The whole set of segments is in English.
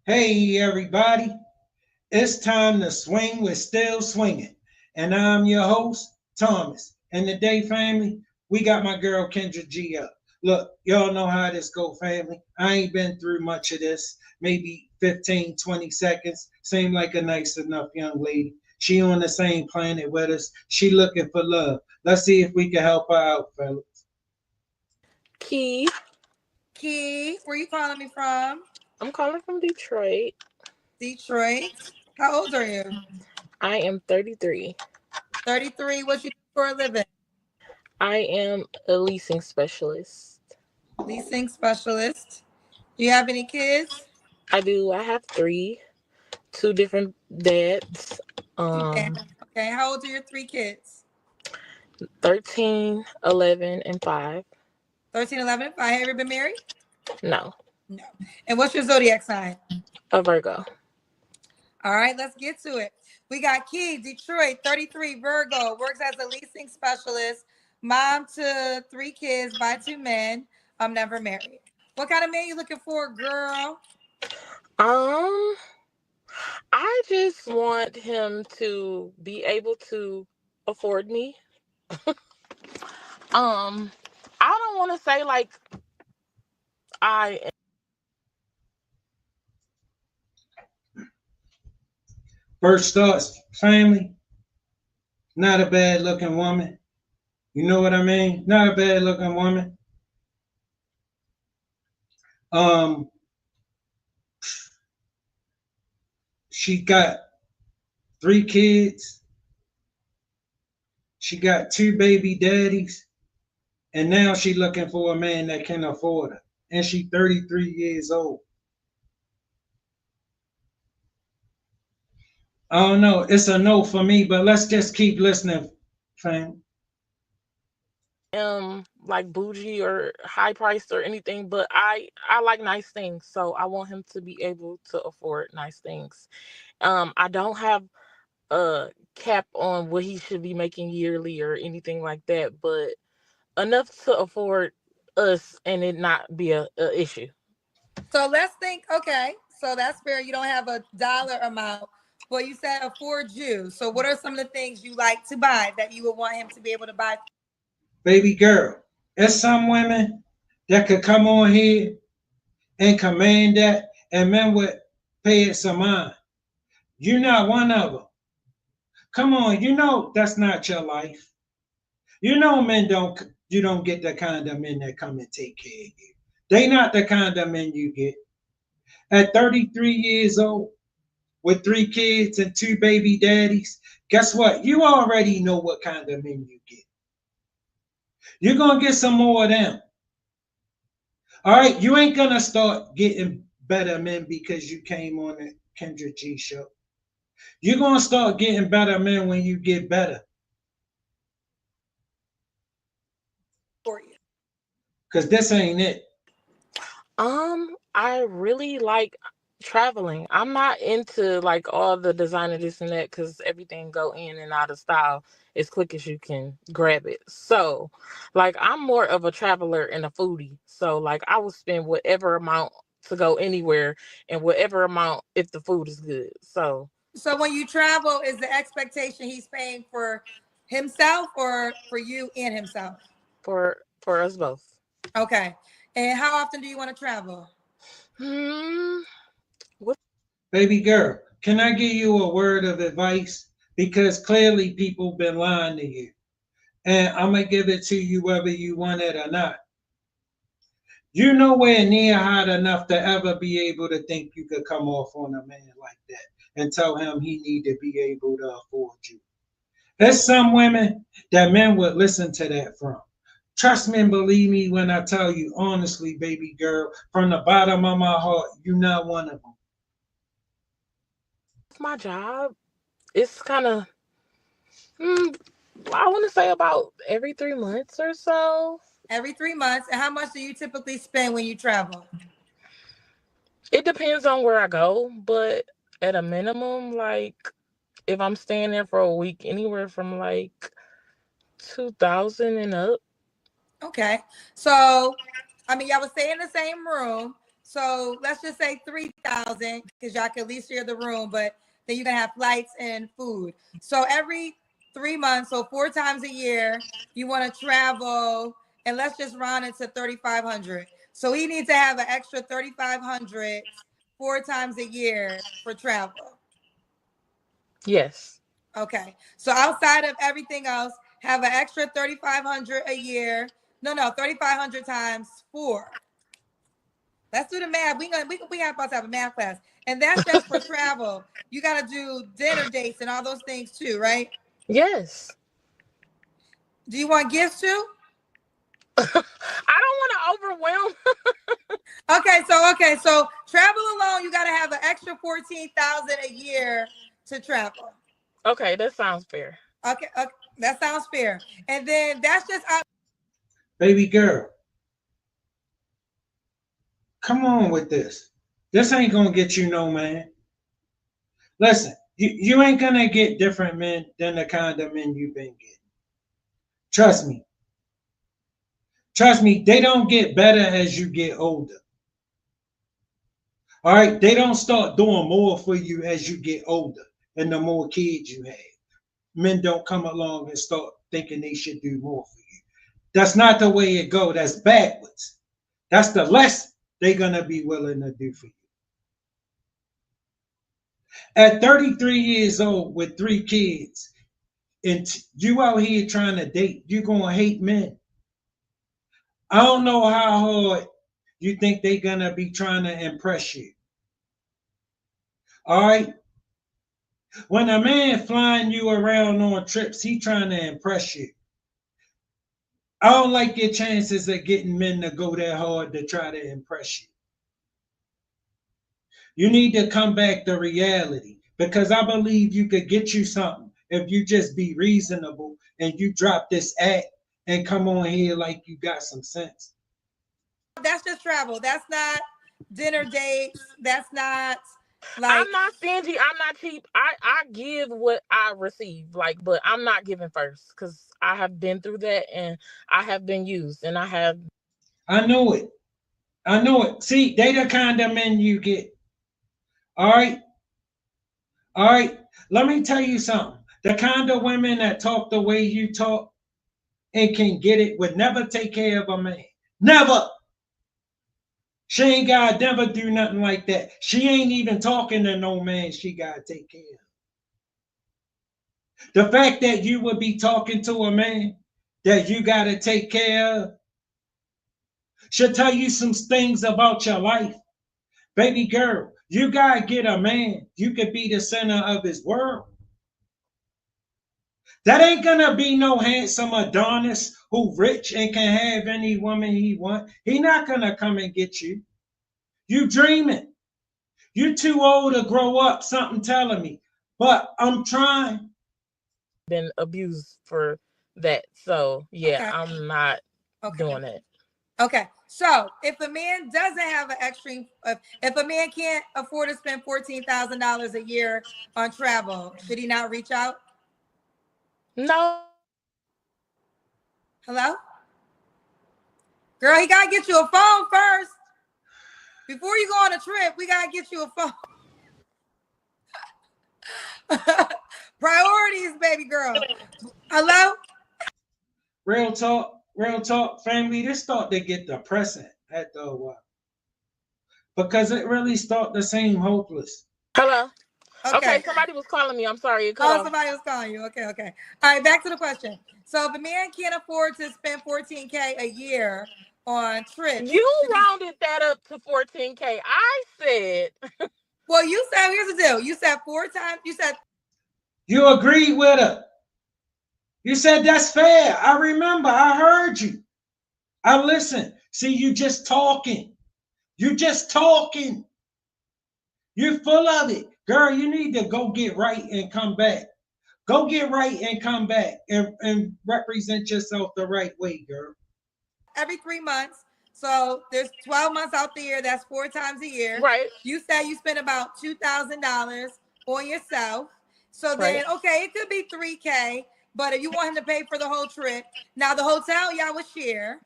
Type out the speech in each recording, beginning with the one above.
Hey, everybody, it's time to swing with Still Swinging. And I'm your host, Thomas. And today, family, we got my girl Kendra G up. Look, y'all know how this go, family. I ain't been through much of this, maybe 15, 20 seconds. Seem like a nice enough young lady. She on the same planet with us. She looking for love. Let's see if we can help her out, fellas. Key. Key, where you calling me from? I'm calling from Detroit. Detroit. How old are you? I am 33. 33. What you do for a living? I am a leasing specialist. Leasing specialist. Do you have any kids? I do. I have three, two different dads. Two dads. Um, Okay. How old are your three kids? 13, 11, and 5. 13, 11, and 5. Have you ever been married? No, No. And what's your zodiac sign? a Virgo. All right, let's get to it. We got Key, Detroit, 33, Virgo, works as a leasing specialist, mom to three kids by two men. I'm never married. What kind of man you looking for, girl? Um, I just want him to be able to afford me. I don't want to say like I. First thoughts, family, not a bad looking woman. You know what I mean? Not a bad looking woman. Um, she got three kids. She got two baby daddies, and now she looking for a man that can afford her. And she 33 years old. I don't know. It's a no for me, but let's just keep listening, fam. Am like bougie or high priced or anything, but I like nice things, so I want him to be able to afford nice things. I don't have a cap on what he should be making yearly or anything like that, but enough to afford us and it not be a issue. So let's think, okay, so that's fair. You don't have a dollar amount, but you said afford you. So what are some of the things you like to buy that you would want him to be able to buy? Baby girl, there's some women that could come on here and command that, and men would pay it some mind. You're not one of them. Come on, you know that's not your life. You know men don't. You don't get the kind of men that come and take care of you. They not the kind of men you get. At 33 years old, with three kids and two baby daddies, guess what? You already know what kind of men you get. You're gonna get some more of them. All right, you ain't gonna start getting better men because you came on the Kendra G show. You're gonna start getting better men when you get better. For you? Cause this ain't it. I really like traveling. I'm not into like all the designer this and that because everything go in and out of style as quick as you can grab it. So, like, I'm more of a traveler and a foodie. So, like, I will spend whatever amount to go anywhere and whatever amount if the food is good. So, So when you travel, is the expectation he's paying for himself or for you and himself? for us both. Okay. And how often do you want to travel? Hmm. Baby girl, can I give you a word of advice? Because clearly people been lying to you. And I'm gonna give it to you whether you want it or not. You're nowhere near hot enough to ever be able to think you could come off on a man like that and tell him he need to be able to afford you. There's some women that men would listen to that from. Trust me and believe me when I tell you honestly, baby girl, from the bottom of my heart, you're not one of them. My job, it's kind of, mm, I want to say about every 3 months or so. Every 3 months. And how much do you typically spend when you travel? It depends on where I go, but at a minimum, like if I'm staying there for a week, anywhere from like 2,000 and up. Okay. So, I mean, y'all would stay in the same room. So let's just say 3,000 because y'all can at least share the room, but then you're gonna have flights and food. So every 3 months, so 4 times a year, you want to travel, and let's just round it to 3,500. So he needs to have an extra 3,500 4 times a year for travel. Yes. Okay. So outside of everything else, have an extra 3,500 a year. No, 3,500 times 4. Let's do the math. We have about to have a math class, and that's just for travel. You got to do dinner dates and all those things too, right? Yes. Do you want gifts too? I don't want to overwhelm. Okay, so travel alone, you got to have an extra 14,000 a year to travel. Okay, that sounds fair. Okay, that sounds fair. And then that's just Baby girl, come on with this. This ain't gonna get you no man. Listen, you ain't gonna get different men than the kind of men you've been getting. Trust me. Trust me, they don't get better as you get older. All right, they don't start doing more for you as you get older and the more kids you have. Men don't come along and start thinking they should do more for you. That's not the way it go. That's backwards. That's the less they're gonna be willing to do for you. At 33 years old with 3 kids, and you out here trying to date, you're gonna hate men. I don't know how hard you think they're gonna be trying to impress you. All right. When a man flying you around on trips, he trying to impress you. I don't like your chances of getting men to go that hard to try to impress you. You need to come back to reality because I believe you could get you something if you just be reasonable and you drop this act and come on here like you got some sense. that's just travel. That's not dinner dates. That's not I'm like not stingy. I'm not cheap. I give what I receive. Like, but I'm not giving first because I have been through that and I have been used and I have. I know it. I know it. See, they the kind of men you get. All right. All right. Let me tell you something. The kind of women that talk the way you talk and can get it would never take care of a man. Never. She ain't gotta never do nothing like that. She ain't even talking to no man she gotta take care of. The fact that you would be talking to a man that you gotta take care of should tell you some things about your life. Baby girl, you gotta get a man. You could be the center of his world. That ain't gonna be no handsome Adonis who rich and can have any woman he want. He not gonna come and get you. You dreaming. You too old to grow up, something telling me. But I'm trying. Been abused for that. So yeah, okay, I'm not doing okay, it. okay. So if a man doesn't have an extreme, if a man can't afford to spend $14,000 a year on travel, should he not reach out? No. Hello, girl. He gotta get you a phone first before you go on a trip. We gotta get you a phone. Priorities, baby girl. Hello? Real talk, family. This start to get depressing after a while because it really start to seem hopeless. Hello. Okay, Okay. somebody was calling me. I'm sorry, it cut Oh, off. somebody was calling you. Okay, okay. All right, back to the question. So if a man can't afford to spend 14K a year on trips, You should he? rounded that up to 14K. I said, Well, you said, here's the deal. You said 4 times. You said, You agreed with her. You said that's fair. I remember. I heard you. I listened. See, you just talking. You just talking. You're full of it. Girl, you need to go get right and come back. Go get right and come back and represent yourself the right way, girl. every 3 months. So there's 12 months out the year. That's 4 times a year. right, You said you spend about $2,000 on yourself. So right. then, okay, it could be 3K. But if you want him to pay for the whole trip, now the hotel y'all would share.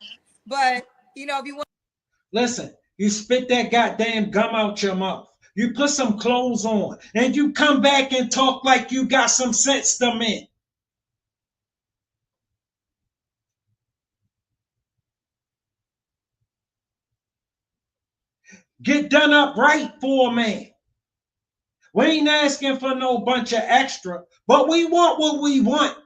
But if you want, Listen, You spit that goddamn gum out your mouth. You put some clothes on, and you come back and talk like you got some sense to men. Get done up right for a man. We ain't asking for no bunch of extra, but we want what we want.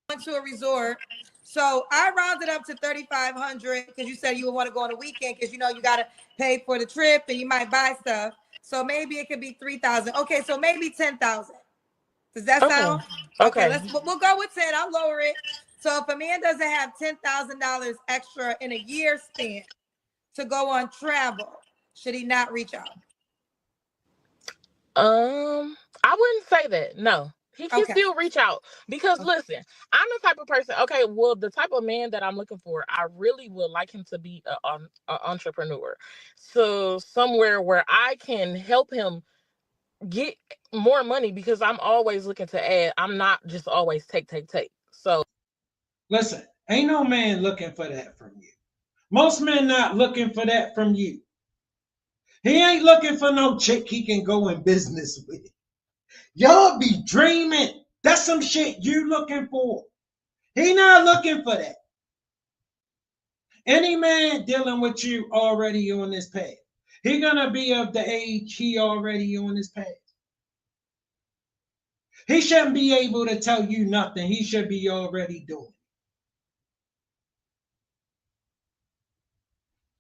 Went to a resort. So I rounded up to 3,500 because you said you would want to go on a weekend because you know you gotta pay for the trip and you might buy stuff. So maybe it could be 3,000. Okay, so maybe 10,000. Does that sound okay? We'll go with 10. I'll lower it. So if a man doesn't have $10,000 extra in a year span to go on travel, should he not reach out? I wouldn't say that. No. He can still reach out because listen, I'm the type of person. Okay, well, the type of man that I'm looking for, I really would like him to be an entrepreneur. So somewhere where I can help him get more money because I'm always looking to add. I'm not just always take. So listen, ain't no man looking for that from you. Most men not looking for that from you. He ain't looking for no chick he can go in business with. Y'all be dreaming. That's some shit you looking for. He not looking for that. Any man dealing with you already on this path. He gonna be of the age he already on his path. He shouldn't be able to tell you nothing. He should be already doing.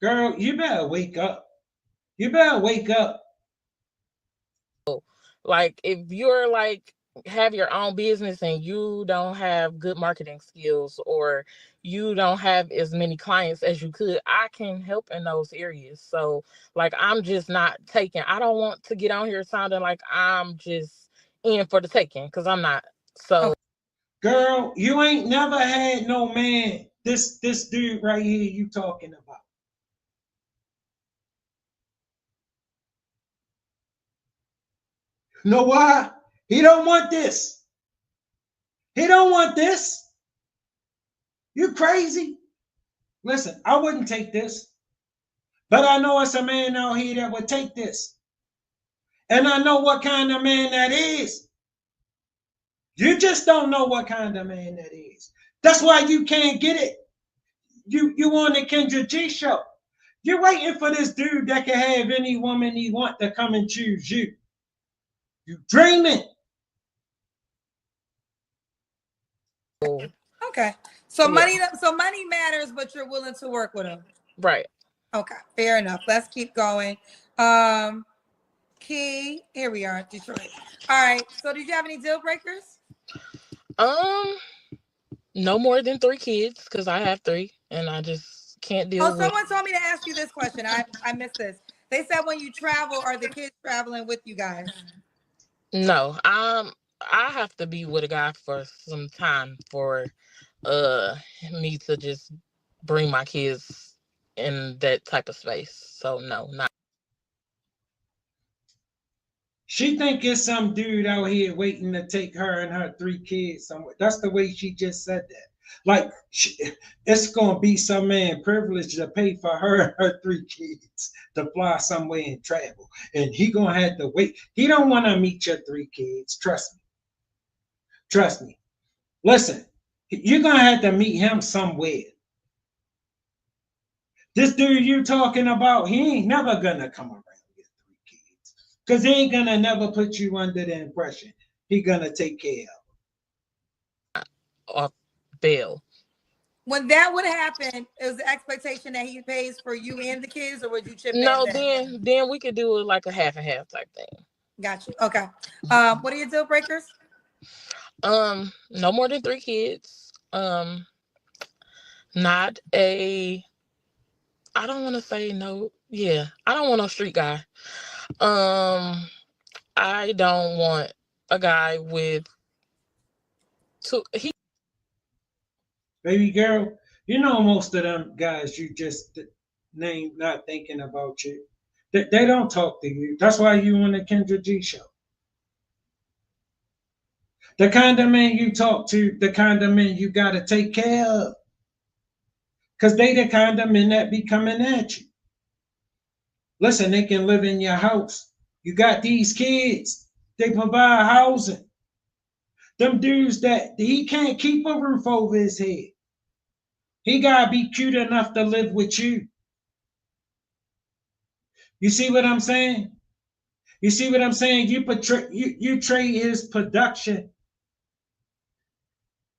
Girl, you better wake up. You better wake up. like if you're like have your own business and you don't have good marketing skills or you don't have as many clients as you could, I can help in those areas. So like I'm just not taking. I don't want to get on here sounding like I'm just in for the taking because I'm not. So girl, you ain't never had no man. This dude right here you talking about. You know why? He don't want this. He don't want this. You crazy? Listen, I wouldn't take this. But I know it's a man out here that would take this. And I know what kind of man that is. You just don't know what kind of man that is. That's why you can't get it. You on the Kendra G show. You're waiting for this dude that can have any woman he want to come and choose you. You dreaming. Okay. So money matters, but you're willing to work with him. Right. Okay, fair enough. Let's keep going. Key, here we are, Detroit. All right. So did you have any deal breakers? No more than 3 kids because I have 3 and I just can't deal with. Someone told me to ask you this question. I missed this. They said when you travel, are the kids traveling with you guys? No, I have to be with a guy for some time for me to just bring my kids in that type of space. So no, not. She think it's some dude out here waiting to take her and her 3 kids somewhere. That's the way she just said that. Like it's gonna be some man privileged to pay for her and her 3 kids to fly somewhere and travel, and he gonna have to wait. He don't want to meet your 3 kids. Trust me. Trust me. Listen, you're gonna have to meet him somewhere. This dude you talking about, he ain't never gonna come around with 3 kids because he ain't gonna never put you under the impression he gonna take care of. Off bail. When that would happen, is the expectation that he pays for you and the kids, or would you chip in? No, then we could do it like a half and half type thing. Got you. Okay. What are your deal breakers? No more than 3 kids. Not a. I don't want to say no. Yeah, I don't want no street guy. I don't want a guy with 2. Baby girl, you know most of them guys you just named not thinking about you. They don't talk to you. That's why you on the Kendra G show. The kind of men you talk to, the kind of men you gotta take care of. Because they the kind of men that be coming at you. Listen, they can live in your house. You got these kids. They provide housing. Them dudes that he can't keep a roof over his head. He gotta be cute enough to live with you. You see what I'm saying? You see what I'm saying? You trade his production.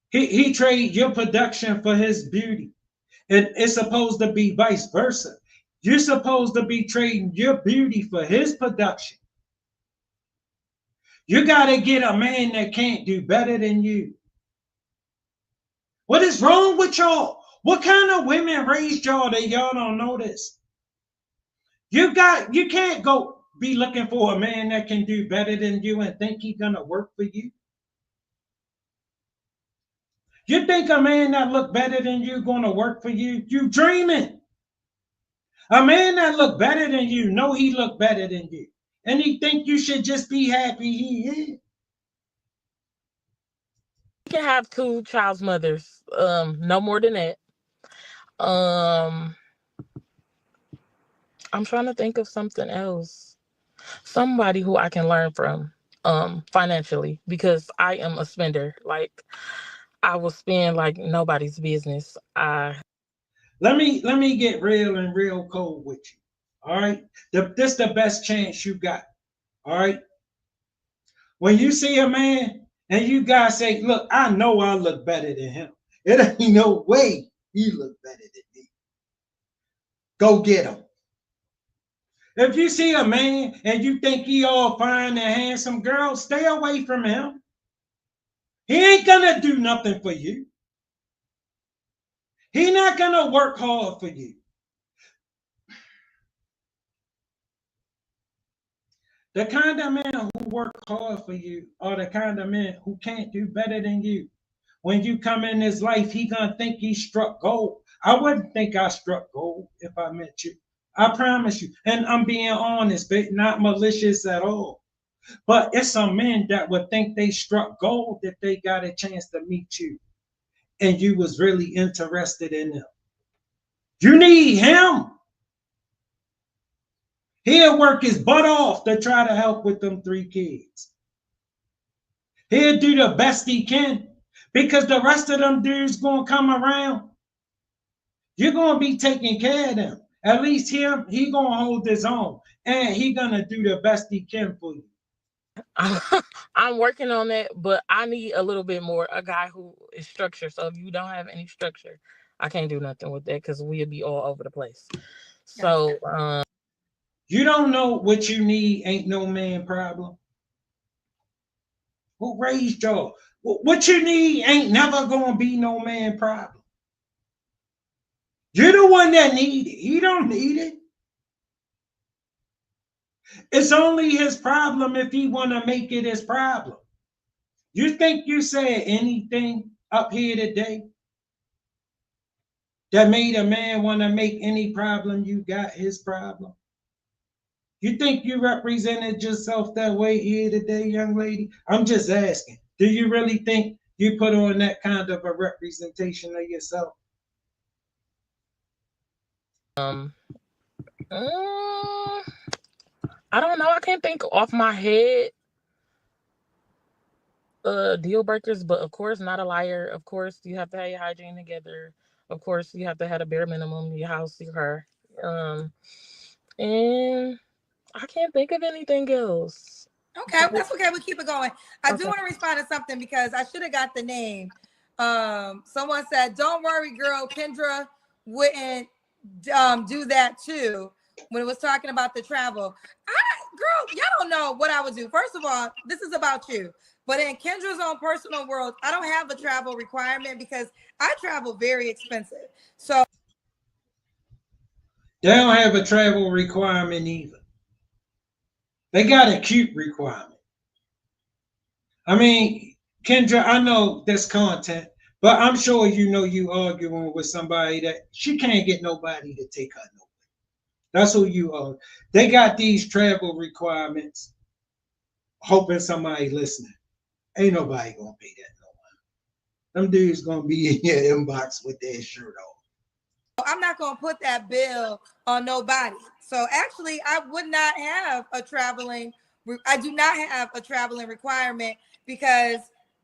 He trade your production for his beauty. And it's supposed to be vice versa. You're supposed to be trading your beauty for his production. You got to get a man that can't do better than you. What is wrong with y'all? What kind of women raised y'all that y'all don't know this? You can't go be looking for a man that can do better than you and think he's gonna work for you. You think a man that look better than you gonna work for you? You dreaming. A man that look better than you know he look better than you. And he think you should just be happy he is. You can have two child's mothers. No more than that. Um, I'm trying to think of something else. Somebody who I can learn from, financially, because I am a spender. Like, I will spend like nobody's business. Let me get real and real cold with you. All right. This the best chance you got. All right. When you see a man and you guys say, look, I know I look better than him. It ain't no way he look better than me. Go get him. If you see a man and you think he all fine and handsome, girl, stay away from him. He ain't gonna do nothing for you. He not gonna work hard for you. The kind of men who work hard for you are the kind of men who can't do better than you. When you come in his life, he gonna think he struck gold. I wouldn't think I struck gold if I met you. I promise you. And I'm being honest, but not malicious at all. But it's some men that would think they struck gold if they got a chance to meet you and you was really interested in them. You need him. He'll work his butt off to try to help with them three kids. He'll do the best he can because the rest of them dudes gonna come around. You're gonna be taking care of them. At least him, he gonna hold his own, and he gonna do the best he can for you. I'm working on that, but I need a little bit more. A guy who is structured. So if you don't have any structure, I can't do nothing with that because we'll be all over the place. So you don't know what you need. Ain't no man problem. Who raised y'all? What you need ain't never gonna be no man problem. You're the one that need it. He don't need it. It's only his problem if he want to make it his problem. You think you said anything up here today that made a man want to make any problem you got his problem? You think you represented yourself that way here today, young lady? I'm just asking. Do you really think you put on that kind of a representation of yourself? I don't know. I can't think off my head deal breakers, but of course, not a liar. Of course, you have to have your hygiene together. Of course, you have to have a bare minimum, your house, your car. And I can't think of anything else. Okay, that's okay. We'll keep it going. I do want to respond to something because I should have got the name. Someone said, "Don't worry, girl. Kendra wouldn't do that too." When it was talking about the travel, girl, y'all don't know what I would do. First of all, this is about you. But in Kendra's own personal world, I don't have a travel requirement because I travel very expensive. So they don't have a travel requirement either. They got a cute requirement. I mean, Kendra, I know that's content, but I'm sure you know you arguing with somebody that she can't get nobody to take her nowhere. That's who you are. They got these travel requirements, hoping somebody listening. Ain't nobody gonna pay that no one. Them dudes gonna be in your inbox with their shirt off. I'm not going to put that bill on nobody. So actually, I would not have a traveling. I do not have a traveling requirement because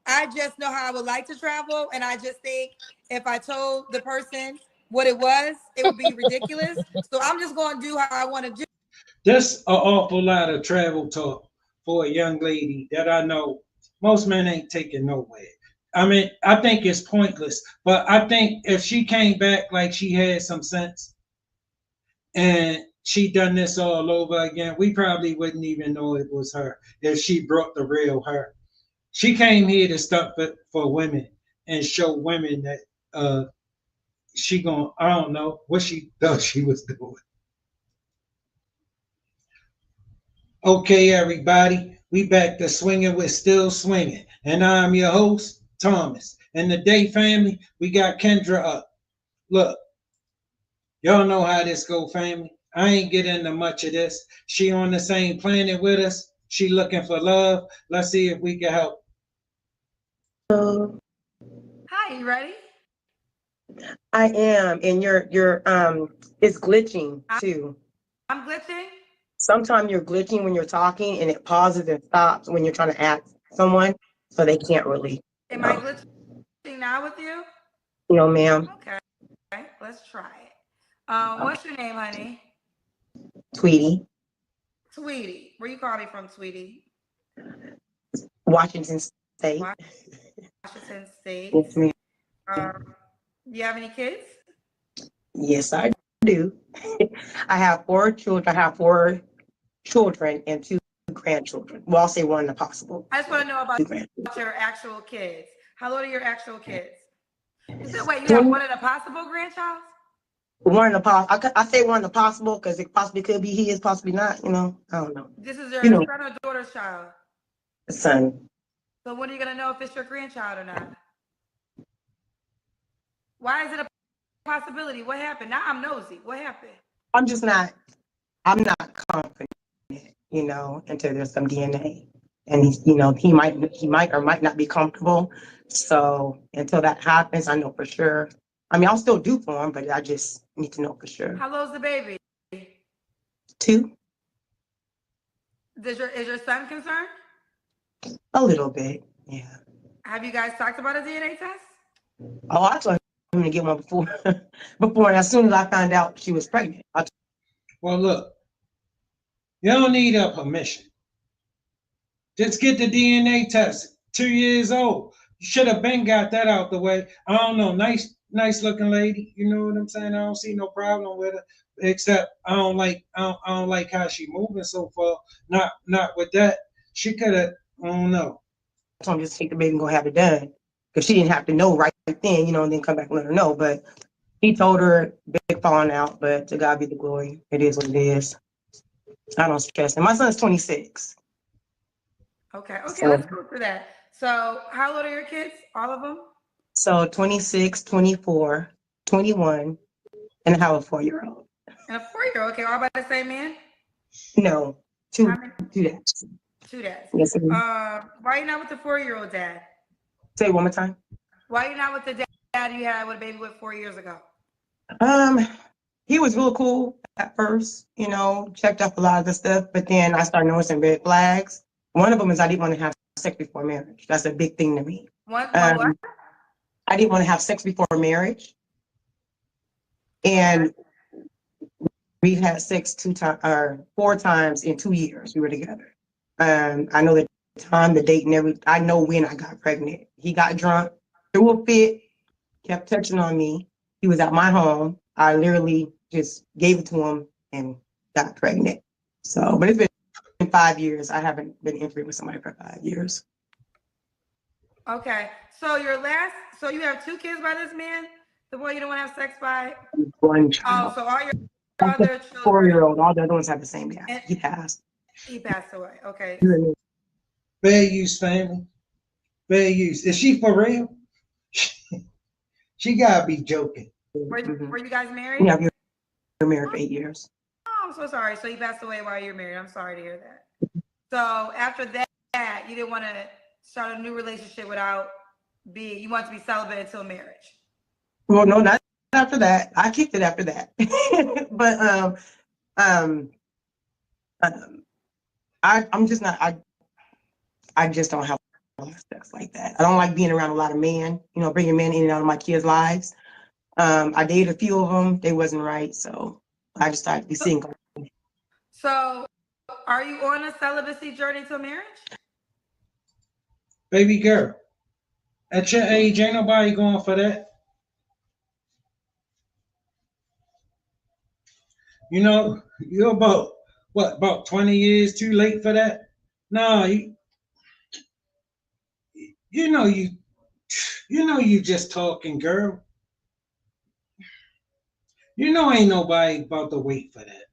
I just know how I would like to travel. And I just think if I told the person what it was, it would be ridiculous. So I'm just going to do how I want to do. There's an awful lot of travel talk for a young lady that I know most men ain't taking nowhere. I mean, I think it's pointless, but I think if she came back like she had some sense and she done this all over again, we probably wouldn't even know it was her if she brought the real her. She came here to stop for women and show women that she gonna, I don't know what she thought she was doing. Okay, everybody, we back to swinging with still swinging, and I'm your host Thomas. And the day family, we got Kendra up. Look, y'all know how this go, family. I ain't get into much of this. She on the same planet with us. She looking for love. Let's see if we can help. Hello. Hi, you ready? I am, and you're it's glitching too. I'm glitching. Sometimes you're glitching when you're talking, and it pauses and stops when you're trying to ask someone, so they can't really. Am I glitching now with you? No, ma'am. Okay, let's try it. What's your name, honey? Tweety, Tweety. Where you call me from, Tweety? Washington State. Washington State. Yes, ma'am. Do you have any kids? Yes, I do. I have 4 children. I have 4 children and 2 grandchildren. Well, I'll say one impossible. I just want to know about your actual kids. How old are your actual kids? You said, wait, you have one of the possible grandchild? One in the possible. I say one in the possible because it possibly could be his, possibly not. You know, I don't know. This is your son or daughter's child? Son. So when are you gonna know if it's your grandchild or not? Why is it a possibility? What happened? Now I'm nosy. What happened? I'm not confident, until there's some DNA. And he might or might not be comfortable. So until that happens, I know for sure. I mean, I'll still do for him, but I just need to know for sure. How old's the baby? 2. Is your son concerned? A little bit, yeah. Have you guys talked about a DNA test? Oh, I told him to get one before, and as soon as I found out she was pregnant. Well, look, you don't need a permission. Just get the DNA test. 2 years old. You should have been got that out the way. I don't know, nice looking lady. You know what I'm saying? I don't see no problem with her, except I don't like how she moving so far. Not with that. She could have. I don't know. I told him just take the baby and go have it done, because she didn't have to know right then, and then come back and let her know. But he told her, big falling out. But to God be the glory. It is what it is. I don't stress. And my son's 26. Okay, so, let's go through that. So how old are your kids? All of them? So 26, 24, 21, and I have a 4-year-old. And a 4-year-old. Okay, all by the same man? No, two dads. 2 dads. Yes, why are you not with the 4-year-old dad? Say it one more time. Why are you not with the dad you had with a baby with 4 years ago? He was real cool at first, checked up a lot of the stuff, but then I started noticing red flags. One of them is I didn't want to have sex before marriage. That's a big thing to me. What? I didn't want to have sex before marriage. And we've had sex 4 times in 2 years we were together. I know the time, the date, and everything. I know when I got pregnant. He got drunk, threw a fit, kept touching on me. He was at my home. I literally just gave it to him and got pregnant. So, but it's been 5 years. I haven't been intimate with somebody for 5 years. Okay. So you have 2 kids by this man? The boy you don't want to have sex by? One child. Oh, so all your other children. 4-year-old. All the other ones have the same dad. He passed. He passed away. Okay. Fair use, family. Fair use. Is she for real? She gotta be joking. Were you guys married? Yeah, we were married for 8 years. Oh, I'm so sorry. So he passed away while you were married. I'm sorry to hear that. So after that, you didn't want to start a new relationship you want to be celibate until marriage. Well, no, not after that. I kicked it after that. But um, I'm just not. I just don't have a lot of stuff like that. I don't like being around a lot of men. You know, bringing men in and out of my kids' lives. I dated a few of them. They wasn't right, so I just started to be single. So, are you on a celibacy journey to marriage? Baby girl, at your age, ain't nobody going for that. You know, you're about, what, about 20 years too late for that? No, you know you just talking, girl. You know ain't nobody about to wait for that.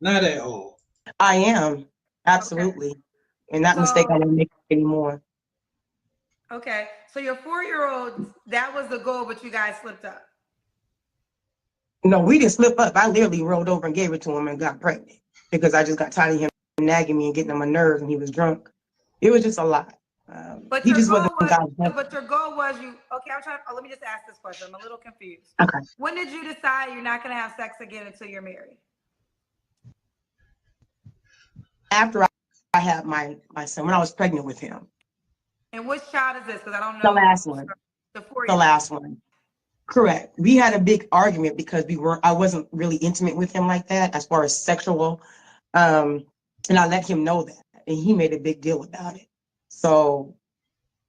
Not at all. I am absolutely, and that mistake I So, won't make anymore. okay. So your 4-year-old, that was the goal, but you guys slipped up. No, we didn't slip up. I literally rolled over and gave it to him and got pregnant because I just got tired of him nagging me and getting on my nerves, and he was drunk. It was just a lot. But He your just goal wasn't was, God's best. but your goal was you. Okay, I'm trying. Oh, let me just ask this question. I'm a little confused. Okay. When did you decide you're not going to have sex again until you're married? After I had my son, when I was pregnant with him, And which child is this? Because I don't the know. last one, The the 4-year-old. last one. Correct. We had a big argument because I wasn't really intimate with him like that as far as sexual. And I let him know that, and he made a big deal about it. So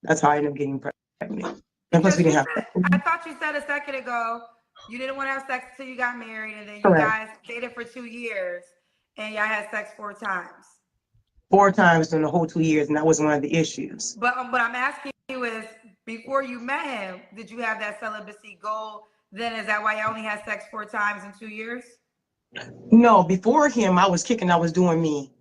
that's how I ended up getting pregnant. And plus, Because we didn't have I thought you said a second ago you didn't want to have sex until you got married, and then you correct. guys dated for 2 years, and y'all had sex 4 times. 4 times in the whole 2 years, and that was one of the issues. But what I'm asking you is, before you met him, did you have that celibacy goal? Then is that why you only had sex 4 times in 2 years? No, before him, I was kicking. I was doing me.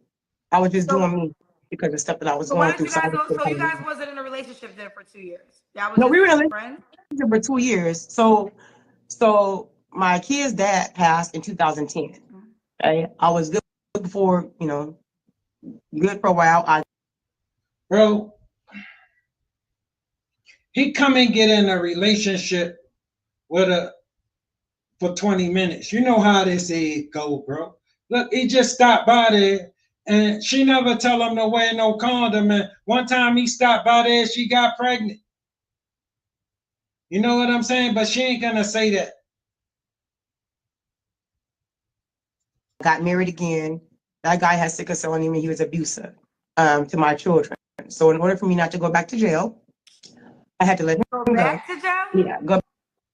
I was just So, doing me because of stuff that I was so why going did through. you guys go? So you So guys wasn't in a relationship then for 2 years. Y'all was no, we were in a just friends. relationship for 2 years. So my kid's dad passed in 2010. Okay? I was good before, good for a while. Bro, he come and get in a relationship with a for 20 minutes. You know how this is go, bro. Look, he just stopped by there and she never tell him to wear no condom. And one time he stopped by there, she got pregnant. You know what I'm saying? But she ain't gonna say that. Got married again. That guy had sickle cell anemia. He was abusive to my children. So in order for me not to go back to jail, I had to let him Go go. back to jail? Yeah, go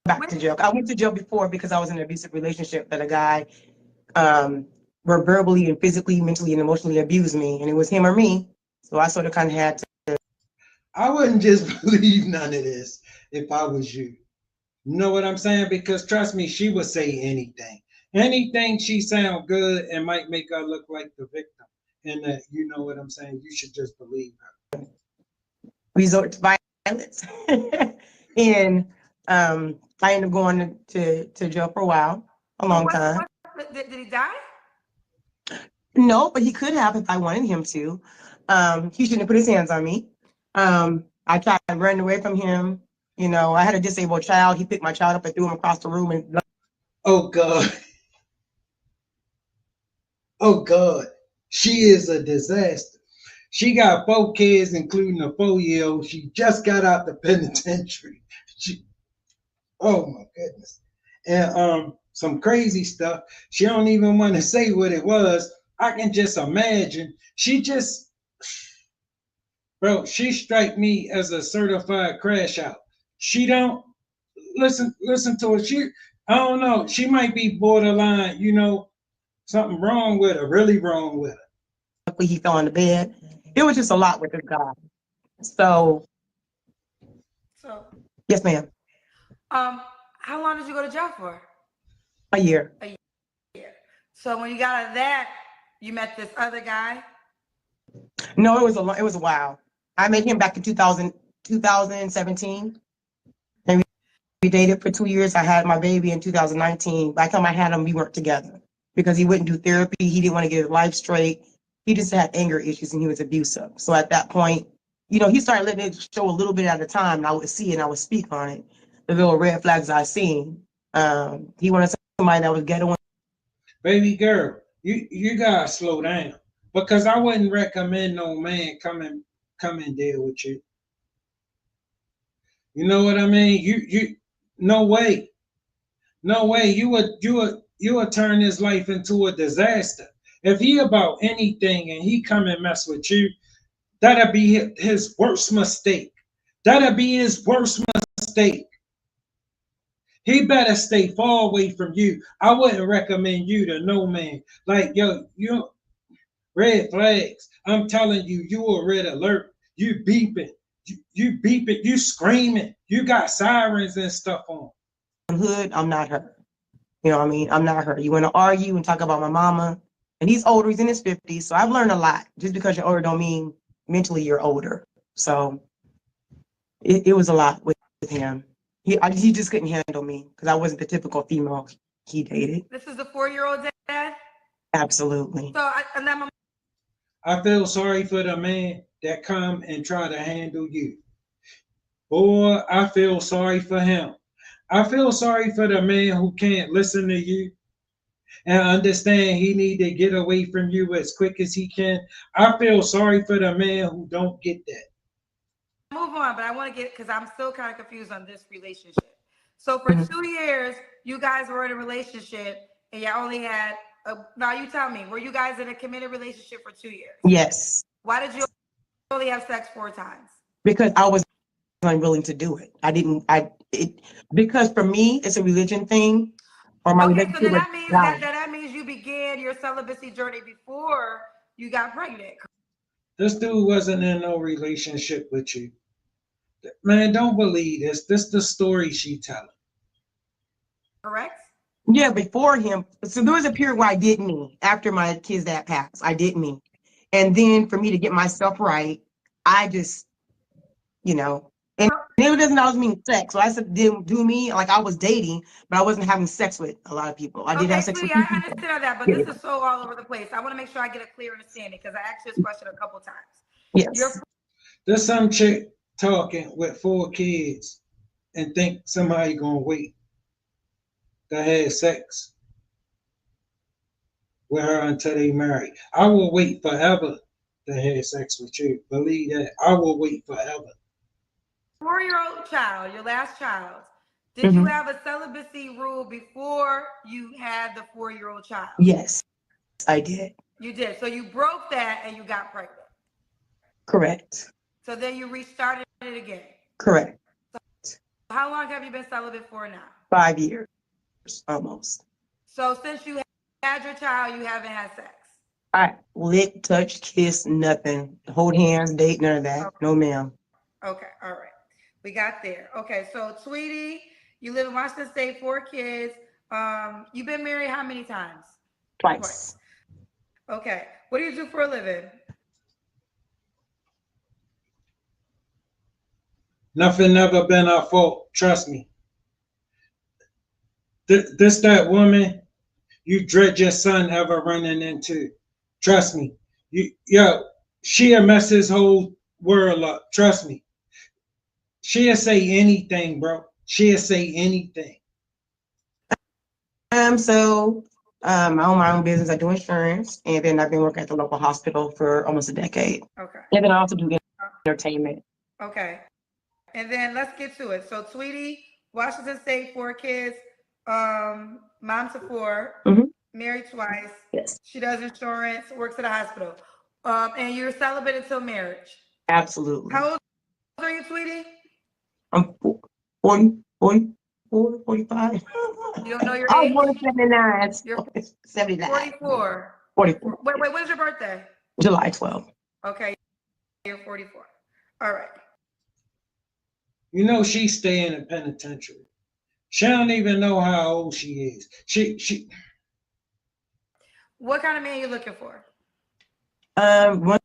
back to jail. I went to jail before because I was in an abusive relationship that a guy were verbally and physically, mentally, and emotionally abused me, and it was him or me. So I sort of kind of had to. I wouldn't just believe none of this if I was you. You know what I'm saying? Because trust me, she would say anything. Anything she sound good and might make her look like the victim. And you know what I'm saying? You should just believe her. Resort to violence. And I ended up going to jail for a while, a long time. Did he die? No, but he could have if I wanted him to. He shouldn't have put his hands on me. I tried to run away from him. I had a disabled child. He picked my child up and threw him across the room. And Oh God. Oh God. She is a disaster. She got 4 kids, including a 4-year-old. She just got out the penitentiary. Oh my goodness. And some crazy stuff. She don't even want to say what it was. I can just imagine. Bro, she strike me as a certified crash out. She don't listen to her. I don't know. She might be borderline, something wrong with her, really wrong with her. he fell on the bed. It was just a lot with this guy. So yes, ma'am. How long did you go to jail for? A year. A year. So when you got out of that, you met this other guy? No, it was a while. I met him back in 2017. And we dated for 2 years. I had my baby in 2019. By the time I had him, we weren't together because he wouldn't do therapy. He didn't want to get his life straight. He just had anger issues and he was abusive. So at that point, he started letting it show a little bit at a time, and I would see it and I would speak on it. the little red flags I seen. He wanted somebody that was ghetto. Baby girl, you gotta slow down because I wouldn't recommend no man come and deal with you. You know what I mean? You no way, no way. You would turn his life into a disaster if he about anything and he come and mess with you. That'd be his worst mistake. That'd be his worst mistake. He better stay far away from you. I wouldn't recommend you to no man. Like, yo, you red flags. I'm telling you, you a red alert. You beeping. You beeping. You screaming. You got sirens and stuff on. Hood, I'm not her. You know what I mean? I'm not her. You want to argue and talk about my mama, and he's older. He's in his 50s, so I've learned a lot. Just because you're older don't mean mentally you're older. So it was a lot with him. He just couldn't handle me because I wasn't the typical female he dated. This is the 4-year-old dad? Absolutely. So I feel sorry for the man that come and try to handle you. Boy, I feel sorry for him. I feel sorry for the man who can't listen to you and understand he need to get away from you as quick as he can. I feel sorry for the man who don't get that. move on, but I want to get, because I'm still kind of confused on this relationship. So for 2 years, you guys were in a relationship and you only had, now you tell me, were you guys in a committed relationship for 2 years? Yes. Why did you only have sex 4 times? Because I was unwilling to do it. Because for me, it's a religion thing. Or my Okay, so then that that means you began your celibacy journey before you got pregnant. This dude wasn't in no relationship with you. Man, don't believe this. This the story she telling. Correct? Yeah, before him. So there was a period where I did me after my kid's dad passed. I did me. And then for me to get myself right, I just, and it doesn't always mean sex. So I said, didn't do me like I was dating, but I wasn't having sex with a lot of people. I did have sex with I people. understand that, but this is so all over the place. I want to make sure I get a clear understanding because I asked you this question a couple times. Yes. There's some chick talking with 4 kids and think somebody gonna wait to have sex with her until they marry. I will wait forever to have sex with you. Believe that. I will wait forever. 4-year-old child, your last child, did you have a celibacy rule before you had the 4-year-old child? Yes, I did. You did. So you broke that and you got pregnant. Correct. So then you restarted it again. Correct. So how long have you been celibate for now? 5 years, almost. So since you had your child, you haven't had sex? I lick, touch, kiss, nothing. Hold hands, date, none of that. Okay. No, ma'am. Okay, all right. We got there. Okay, so Tweety, you live in Washington State, 4 kids. You've been married how many times? Twice. Okay. What do you do for a living? Nothing never been our fault. Trust me. This that woman you dread your son ever running into. Trust me. She'll mess his whole world up. Trust me. She'll say anything, bro. She'll say anything. I own my own business. I do insurance, and then I've been working at the local hospital for almost a decade. Okay. And then I also do entertainment. Okay. And then let's get to it. So Tweety, Washington State, 4 kids, mom to 4, married twice. Yes. She does insurance, works at a hospital. And you're celibate until marriage. Absolutely. How old are you, Tweety? I'm 44, 45. You don't know your I age? was born in 79. You're 79. 44. 44. Wait, when's your birthday? July 12th. Okay, you're 44. All right. You know she stay in a penitentiary. She don't even know how old she is. She. What kind of man are you looking for? One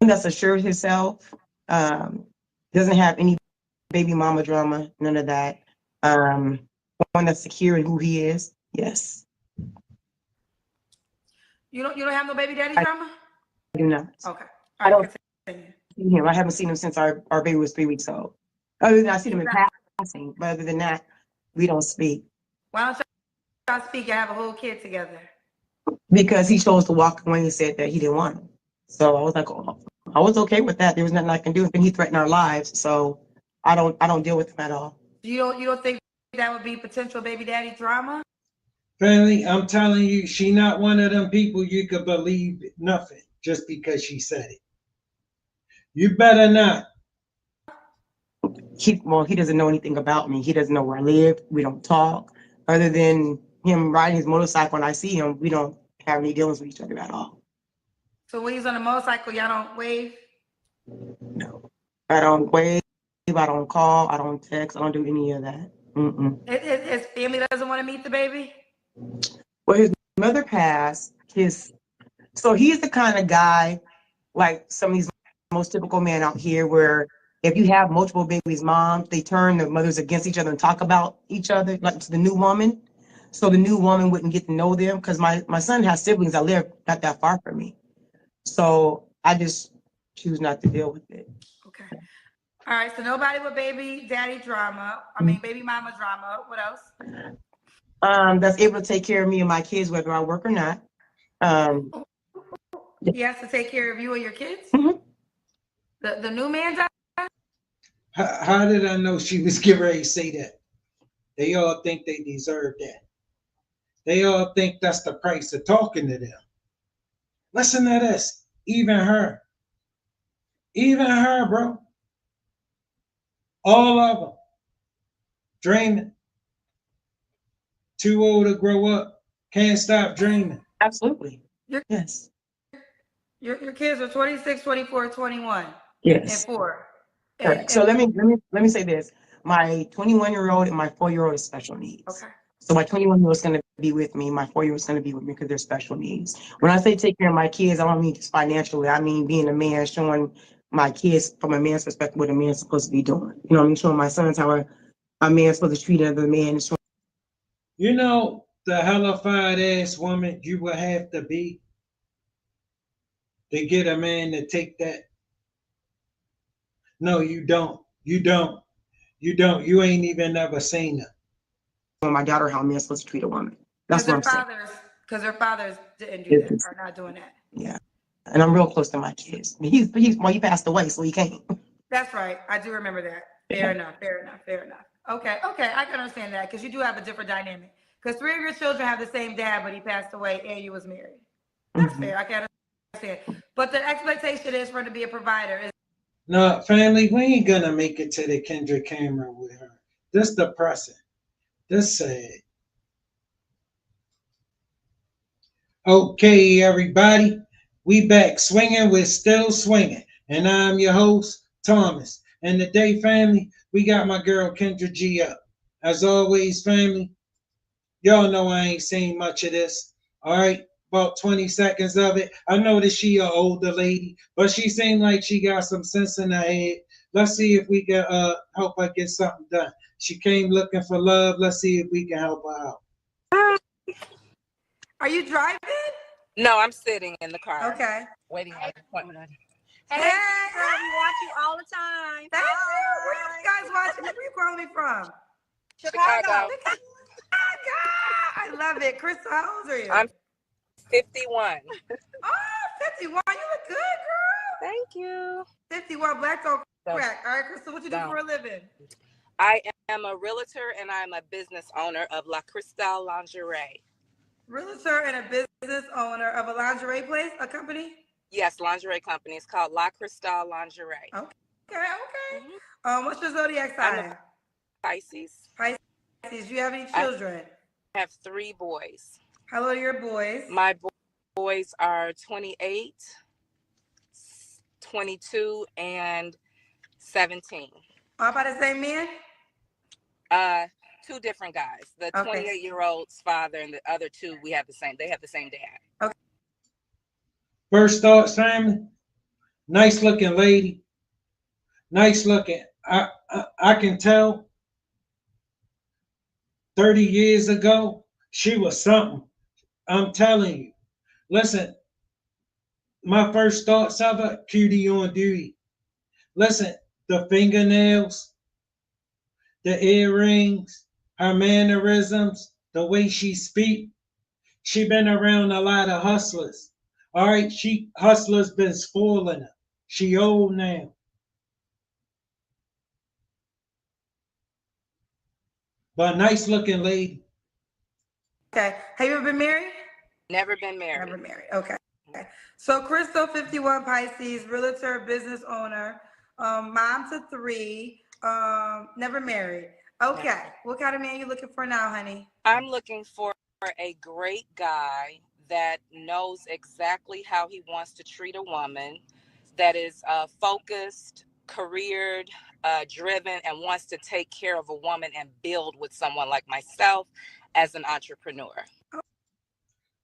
that's assured himself, doesn't have any baby mama drama, none of that. One that's secure in who he is. Yes. You don't have no baby daddy drama? I do not. Okay. I don't see him. I haven't seen him since our baby was 3 weeks old. Other than I seen him in past passing. But other than that, we don't speak. Why don't y'all speak and have a whole kid together? Because he chose to walk away and said that he didn't want him. So I was like, oh, I was okay with that. There was nothing I can do. And he threatened our lives. So I don't deal with him at all. You don't think that would be potential baby daddy drama? Family, I'm telling you, she not one of them people you could believe nothing just because she said it. You better not. He doesn't know anything about me. He doesn't know where I live. We don't talk. Other than him riding his motorcycle and I see him, we don't have any dealings with each other at all. So when he's on a motorcycle, y'all don't wave? No. I don't wave, I don't call, I don't text, I don't do any of that. His family doesn't want to meet the baby? Well, his mother passed. So he's the kind of guy, like some of these most typical men out here, where if you have multiple babies' moms, they turn the mothers against each other and talk about each other, like to the new woman. So the new woman wouldn't get to know them, because my son has siblings that live not that far from me. So I just choose not to deal with it. Okay. All right, so nobody with baby daddy drama. I mean, baby mama drama. What else? That's able to take care of me and my kids, whether I work or not. He has to take care of you and your kids? Mhm. The new man does? How did I know she was getting ready to say that? They all think they deserve that. They all think that's the price of talking to them. Listen to this. Even her, bro. All of them dreaming. Too old to grow up. Can't stop dreaming. Absolutely. Yes. Your kids are 26, 24, 21, Yes. and 4. Correct. So let me say this. My 21-year-old and my 4-year-old is special needs. Okay. So my 21-year-old is going to be with me. My 4-year-old is going to be with me because they're special needs. When I say take care of my kids, I don't mean just financially. I mean being a man, showing my kids from a man's perspective what a man's supposed to be doing. You know what I mean? Showing my sons how a man's supposed to treat another man. You know the hellified ass woman you will have to be to get a man to take that? No, you don't. You don't. You don't. You ain't even ever seen her. Showing my daughter how a man's supposed to treat a woman. That's what I'm saying. Because their fathers didn't do that, are not doing that. Yeah. And I'm real close to my kids. He passed away, so he can't. That's right. I do remember that. Fair enough. Okay, I can understand that, because you do have a different dynamic. Because 3 of your children have the same dad, but he passed away and you was married. That's fair. I can understand. But the expectation is for him to be a provider. No, family, we ain't gonna make it to the Kendra camera with her. This depressing. This sad. Okay, everybody, we back swinging. We're still swinging, and I'm your host, Thomas. And today, family, we got my girl Kendra G up. As always, family, y'all know I ain't seen much of this. All right, about 20 seconds of it. I know that she an older lady, but she seemed like she got some sense in her head. Let's see if we can help her get something done. She came looking for love. Let's see if we can help her out. Are you driving? No, I'm sitting in the car. Okay. Waiting on an appointment. Hey, girl, we watch you all the time. Thank you. Where you guys watching me? Where you calling me from? Chicago. I love it. Crystal, how old are you? I'm 51. Oh, 51. You look good, girl. Thank you. 51. Black don't crack. All right, Crystal, what you do for a living? I am a realtor and I'm a business owner of La Cristal Lingerie. Realtor and a business owner of a lingerie place, a company? Yes, lingerie company. It's called La Cristal Lingerie. Okay. What's your zodiac sign? Pisces. Pisces. Do you have any children? I have 3 boys. How old are your boys? My boys are 28, 22, and 17. All by the same man? 2 different guys. The 28-year-old's father and the other 2, they have the same dad. Okay. First thoughts, family. Nice looking lady. Nice looking. I can tell 30 years ago, she was something. I'm telling you. Listen, my first thoughts of her, cutie on duty. Listen, the fingernails, the earrings, her mannerisms, the way she speak. She been around a lot of hustlers. All right, hustlers been spoiling her. She old now. But a nice looking lady. Okay. Have you ever been married? Never been married. Never married. Okay. So Crystal, 51, Pisces, realtor, business owner, mom to 3, never married. Okay. What kind of man you looking for now, honey? I'm looking for a great guy that knows exactly how he wants to treat a woman, that is focused, careered, driven, and wants to take care of a woman and build with someone like myself as an entrepreneur.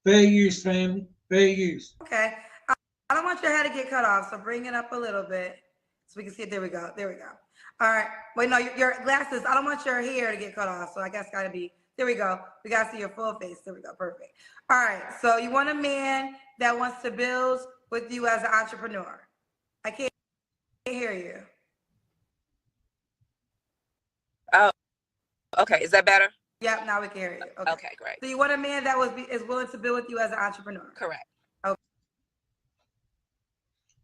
Fair use, family. Fair use. Okay. I don't want your hair to get cut off, so bring it up a little bit so we can see it. There we go. There we go. All right. Wait, no, your glasses. I don't want your hair to get cut off, so I guess gotta be. There we go. We gotta see your full face. There we go. Perfect. All right. So you want a man that wants to build with you as an entrepreneur. I can't hear you. Oh, okay. Is that better? Yep. Now we can hear you. Okay, great. So you want a man that is willing to build with you as an entrepreneur. Correct.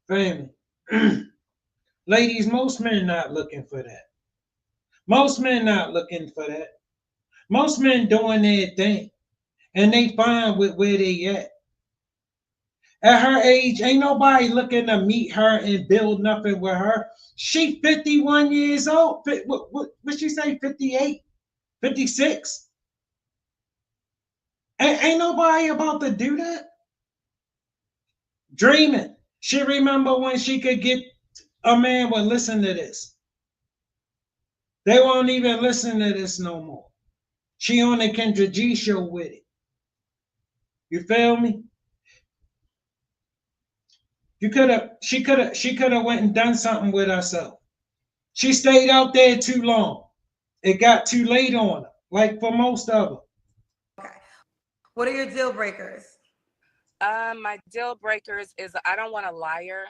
Family. Ladies, most men not looking for that. Most men not looking for that. Most men doing their thing. And they fine with where they at. At her age, ain't nobody looking to meet her and build nothing with her. She 51 years old. What she say, 58? 56? Ain't nobody about to do that. Dreaming. She remember when she could get a man would listen to this. They won't even listen to this no more. She on the Kendra G show with it. You feel me? She could have went and done something with herself. She stayed out there too long. It got too late on her, like for most of them. Okay. What are your deal breakers? My deal breakers is I don't want a liar.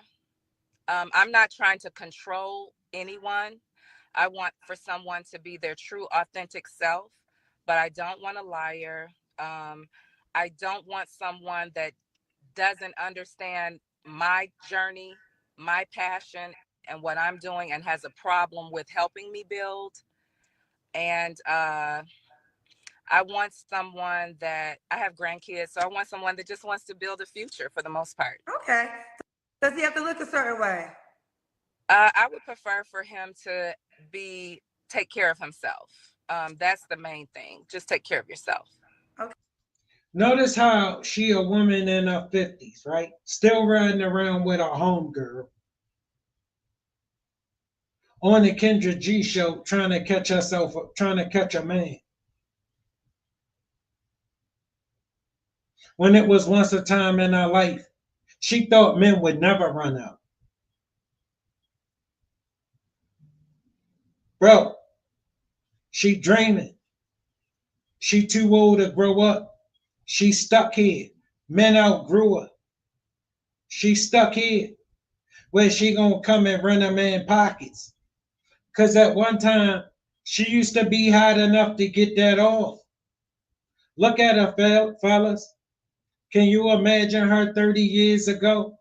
I'm not trying to control anyone. I want for someone to be their true, authentic self, but I don't want a liar. I don't want someone that doesn't understand my journey, my passion, and what I'm doing, and has a problem with helping me build. And I want someone that, I have grandkids, so I want someone that just wants to build a future for the most part. Okay. Does he have to look a certain way? I would prefer for him to take care of himself. That's the main thing. Just take care of yourself. Okay. Notice how she a woman in her 50s, right? Still riding around with her homegirl. On the Kendra G show, trying to catch a man. When it was once a time in her life, she thought men would never run out. Bro, she dreaming. She too old to grow up. She stuck here. Men outgrew her. She stuck here. Where she gonna come and run a man pockets? Cause at one time, she used to be hot enough to get that off. Look at her, fellas. Can you imagine her 30 years ago?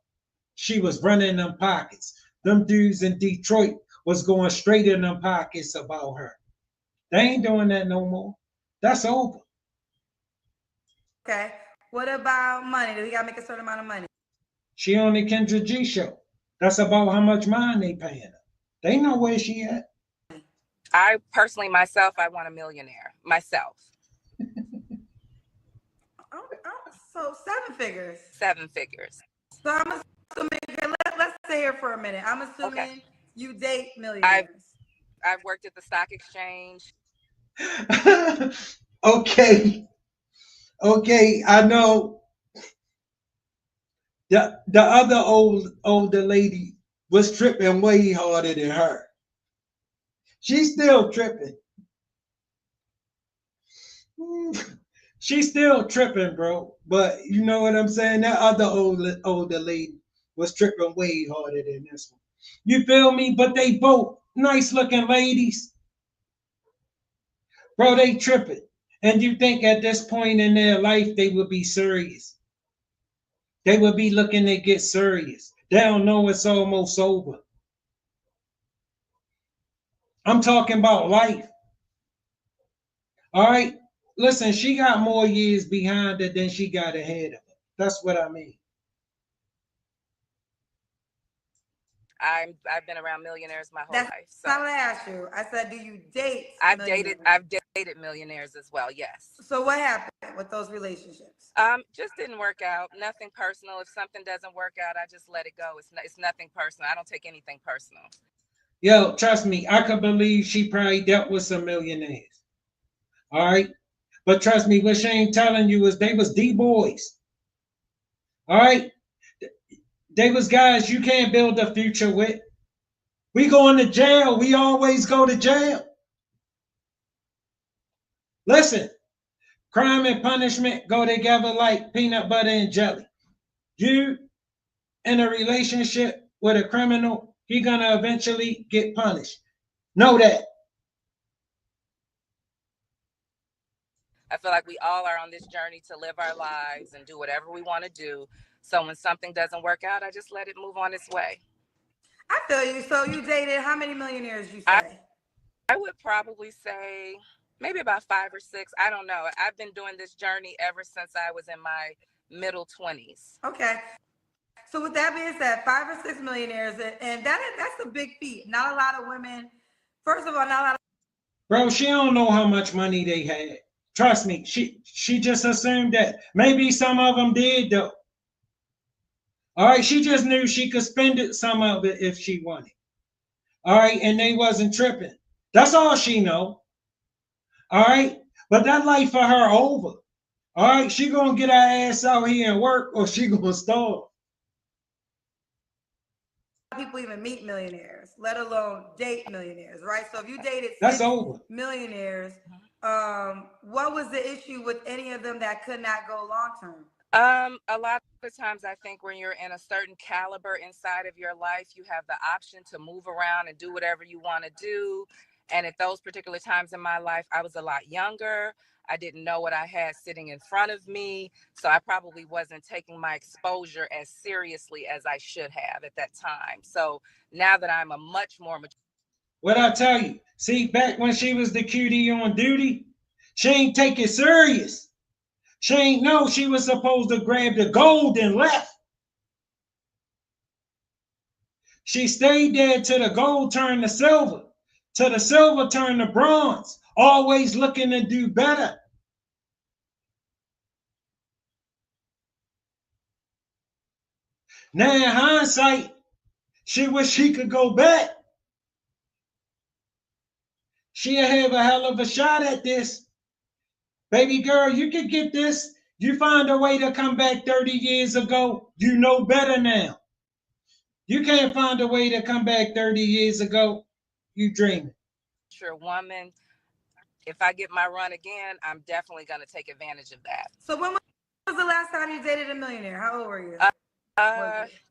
She was running them pockets. Them dudes in Detroit was going straight in them pockets about her. They ain't doing that no more. That's over. Okay. What about money? Do we gotta make a certain amount of money? She on the Kendra G show. That's about how much money they paying her. They know where she at. I personally, myself, I want a millionaire. Myself. So 7 figures. 7 figures. So I'm assuming, let's stay here for a minute. I'm assuming you date millionaires. I've worked at the stock exchange. Okay, I know. The other older lady was tripping way harder than her. She's still tripping. She's still tripping, bro. But you know what I'm saying? That other older lady was tripping way harder than this one. You feel me? But they both nice looking ladies. Bro, they tripping. And you think at this point in their life they would be serious. They would be looking to get serious. They don't know it's almost over. I'm talking about life. All right? Listen, she got more years behind her than she got ahead of her. That's what I mean. I've been around millionaires my whole life. So not what I asked you. I said, do you date? I've dated millionaires as well. Yes. So what happened with those relationships? Just didn't work out. Nothing personal. If something doesn't work out, I just let it go. It's nothing personal. I don't take anything personal. Yo, trust me, I could believe she probably dealt with some millionaires. All right? But trust me, what she ain't telling you is they was D-boys. All right? They was guys you can't build a future with. We going to jail. We always go to jail. Listen, crime and punishment go together like peanut butter and jelly. You in a relationship with a criminal, he gonna eventually get punished. Know that. I feel like we all are on this journey to live our lives and do whatever we want to do. So when something doesn't work out, I just let it move on its way. I feel you. So you dated how many millionaires you say? I would probably say maybe about 5 or 6. I don't know. I've been doing this journey ever since I was in my middle 20s. Okay. So with that being said, 5 or 6 millionaires, and that's a big feat. Not a lot of women. First of all, not a lot of. Bro, she don't know how much money they had. Trust me, she just assumed that. Maybe some of them did though. All right, she just knew she could spend it, some of it if she wanted. All right, and they wasn't tripping. That's all she know. All right, but that life for her over. All right, she gonna get her ass out here and work, or she gonna starve. People even meet millionaires, let alone date millionaires, right? So if you dated that's over. Millionaires, what was the issue with any of them that could not go long term? A lot of times I think when you're in a certain caliber inside of your life, you have the option to move around and do whatever you want to do. And at those particular times in my life, I was a lot younger. I didn't know what I had sitting in front of me. So I probably wasn't taking my exposure as seriously as I should have at that time. So now that I'm a much more mature. What I tell you, see, back when she was the cutie on duty, she ain't take it serious. She ain't know she was supposed to grab the gold and left. She stayed there till the gold turned to silver, till the silver turned to bronze, always looking to do better. Now in hindsight, she wish she could go back. She'll have a hell of a shot at this. Baby girl, you can get this. You find a way to come back 30 years ago. You know better now. You can't find a way to come back 30 years ago. You dreaming. Sure, woman. If I get my run again, I'm definitely going to take advantage of that. So when was the last time you dated a millionaire? How old were you?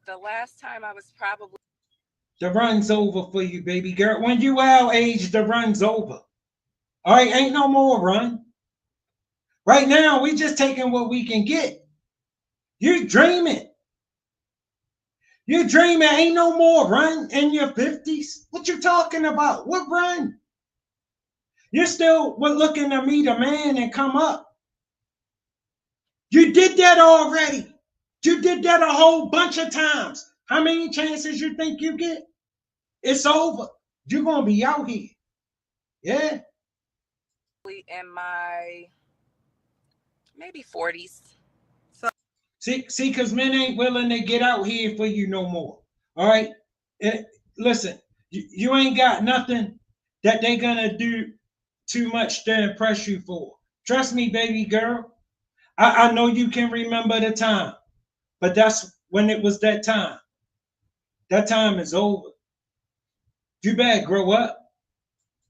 The last time I was probably. The run's over for you, baby girl. When you our age, the run's over. All right, ain't no more run. Right now, we just taking what we can get. You dreaming. You dreaming. Ain't no more run in your 50s. What you talking about? What run? You're still looking to meet a man and come up. You did that already. You did that a whole bunch of times. How many chances you think you get? It's over. You're going to be out here. Yeah. In my maybe 40s. See, because men ain't willing to get out here for you no more. All right? Listen, you ain't got nothing that they going to do too much to impress you for. Trust me, baby girl. I know you can remember the time, but that's when it was that time. That time is over. You better grow up.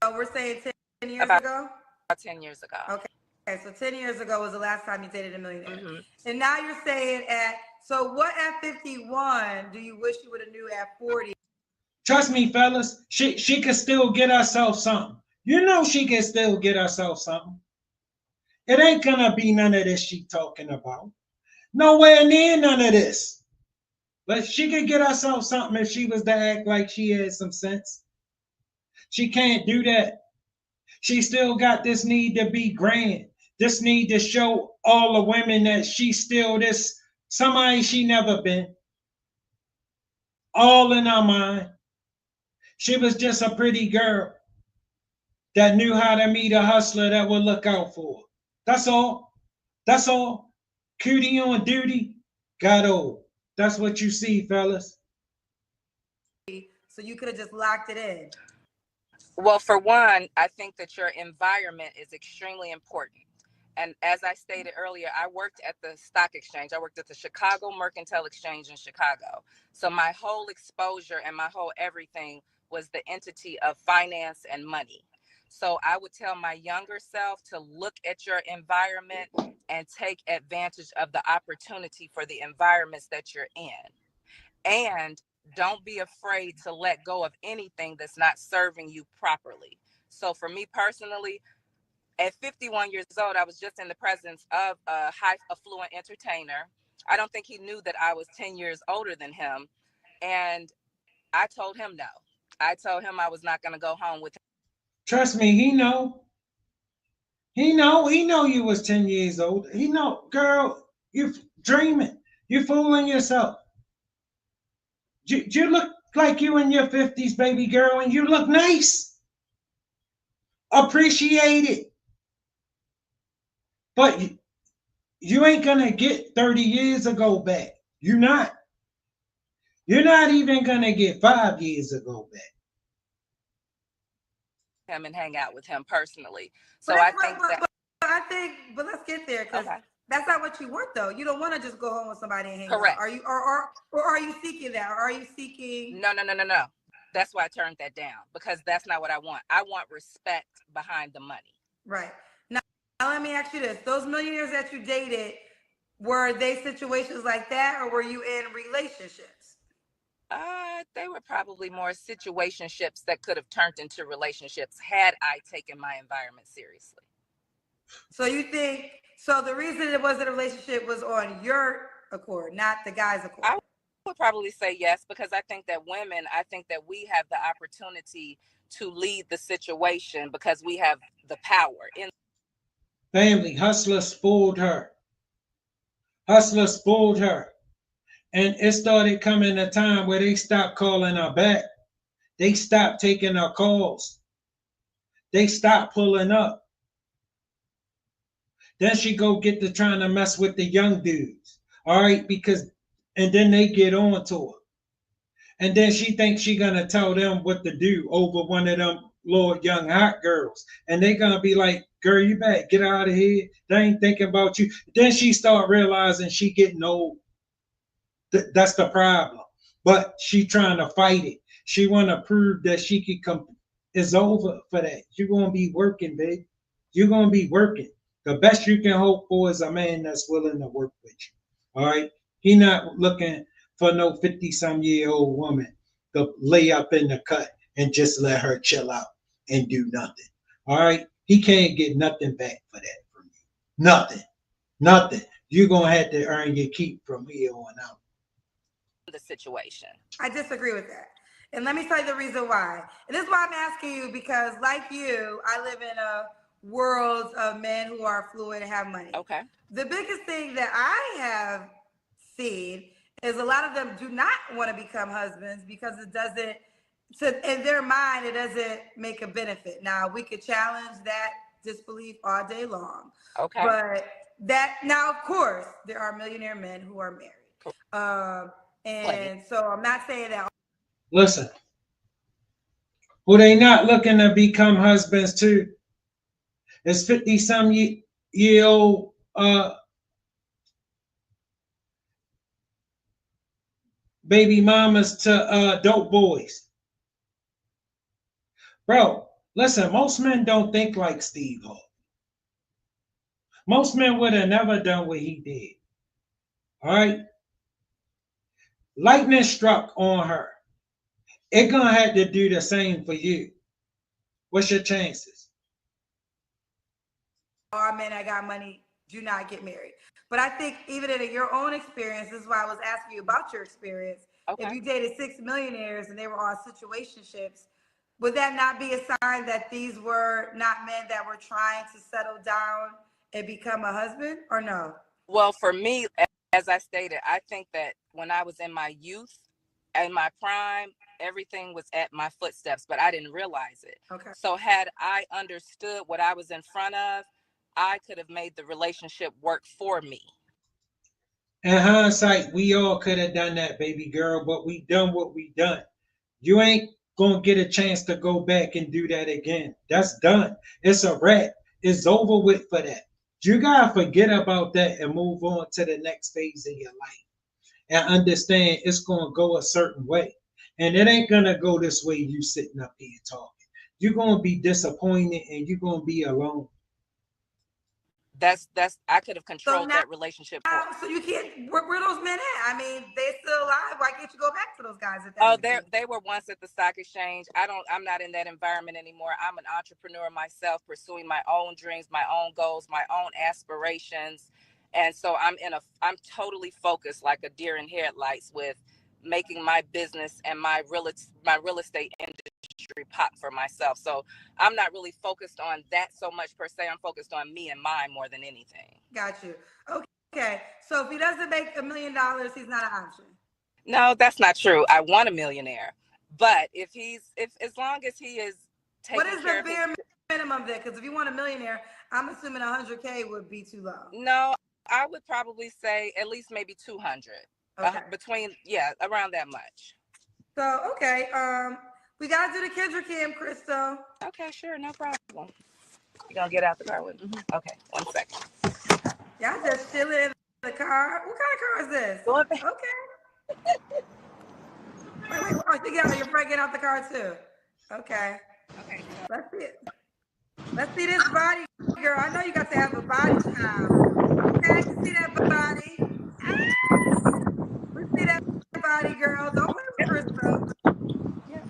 So we're saying 10 years ago? About 10 years ago. Okay, so 10 years ago was the last time you dated a millionaire. Mm-hmm. And now you're saying so what at 51 do you wish you would have knew at 40? Trust me, fellas, she could still get herself something. You know she can still get herself something. It ain't gonna be none of this she talking about. Nowhere near none of this. But she could get herself something if she was to act like she had some sense. She can't do that. She still got this need to be grand. This need to show all the women that she's still this somebody she never been. All in her mind. She was just a pretty girl that knew how to meet a hustler that would look out for her. That's all. That's all. Cutie on duty got old. That's what you see, fellas. So you could have just locked it in. Well, for one, I think that your environment is extremely important. And as I stated earlier, I worked at the stock exchange. I worked at the Chicago Mercantile Exchange in Chicago. So my whole exposure and my whole everything was the entity of finance and money. So I would tell my younger self to look at your environment and take advantage of the opportunity for the environments that you're in. And don't be afraid to let go of anything that's not serving you properly. So for me personally, at 51 years old, I was just in the presence of a high affluent entertainer. I don't think he knew that I was 10 years older than him. And I told him no. I told him I was not going to go home with him. Trust me, he know. He know you was 10 years old. He know, girl, you dreaming. You fooling yourself. You look like you in your 50s, baby girl, and you look nice. Appreciate it. But you ain't gonna get 30 years ago back. You're not. You're not even gonna get 5 years ago back. Him and hang out with him personally. So But I think but let's get there because okay. that's not what you want though. You don't want to just go home with somebody and hang Correct. out. Are you or are you seeking that? Or are you seeking? No. That's why I turned that down because that's not what I want. I want respect behind the money. Right. Now let me ask you this. Those millionaires that you dated, were they situations like that or were you in relationships? They were probably more situationships that could have turned into relationships had I taken my environment seriously. So you think so the reason it wasn't a relationship was on your accord, not the guy's accord? I would probably say yes, because I think that we have the opportunity to lead the situation because we have the power. Family, hustler spoiled her. Hustler spoiled her. And it started coming a time where they stopped calling her back. They stopped taking her calls. They stopped pulling up. Then she go get to trying to mess with the young dudes. All right, and then they get on to her. And then she thinks she gonna tell them what to do over one of them little young hot girls. And they gonna be like, girl, you better get out of here. They ain't thinking about you. Then she start realizing she getting old. That's the problem. But she trying to fight it. She want to prove that she could come. It's over for that. You're going to be working, babe. You're going to be working. The best you can hope for is a man that's willing to work with you. All right? He not looking for no 50-some-year-old woman to lay up in the cut and just let her chill out and do nothing. All right? He can't get nothing back for that from you. Nothing. Nothing. You're going to have to earn your keep from here on out. The situation. I disagree with that. And let me tell you the reason why. And this is why I'm asking you, because like you, I live in a world of men who are fluid and have money. Okay. The biggest thing that I have seen is a lot of them do not want to become husbands because it doesn't, in their mind, it doesn't make a benefit. Now, we could challenge that disbelief all day long. Okay. But now, of course, there are millionaire men who are married. And so I'm not saying that. Listen, who they not looking to become husbands to is 50-some-year-old baby mamas to dope boys. Bro, listen, most men don't think like Steve Harvey. Most men would have never done what he did. All right? Lightning struck on her. It gonna have to do the same for you. What's your chances? all men that got money do not get married. But I think even in your own experience, this is why I was asking you about your experience. Okay. If you dated 6 millionaires and they were all situationships, would that not be a sign that these were not men that were trying to settle down and become a husband, or no? Well, for me, as I stated, I think that when I was in my youth and my prime, everything was at my footsteps, but I didn't realize it. Okay. So had I understood what I was in front of, I could have made the relationship work for me. In hindsight, we all could have done that, baby girl, but we done what we done. You ain't gonna get a chance to go back and do that again. That's done. It's a wrap. It's over with for that. You gotta forget about that and move on to the next phase of your life and understand it's gonna go a certain way. And it ain't gonna go this way you sitting up here talking. You're gonna be disappointed and you're gonna be alone. That's I could have controlled that relationship for. So you can't. Where those men at? I mean, they still alive. Why can't you go back to those guys? If Oh, they were once at the stock exchange. I'm not in that environment anymore. I'm an entrepreneur myself, pursuing my own dreams, my own goals, my own aspirations. And so I'm totally focused like a deer in headlights with making my business and my real estate industry pop for myself. So I'm not really focused on that so much per se. I'm focused on me and mine more than anything. Got you. Okay. So if he doesn't make $1 million, he's not an option. No, that's not true. I want a millionaire, but if as long as he is taking what is care the of bare minimum there? Because if you want a millionaire, I'm assuming 100K would be too low. No, I would probably say at least maybe 200. Okay. Around that much. So okay, we gotta do the Kendra Cam, Crystal. Okay, sure, no problem. You gonna get out the car with me? Okay, 1 second. Y'all just chilling in the car. What kind of car is this? Okay. wait. Oh, you're probably getting out the car too. Okay. Let's see it. Let's see this body, girl. I know you got to have a body child. Okay, I can see that body. We see that body, girl. Don't play with Crystal. Yeah.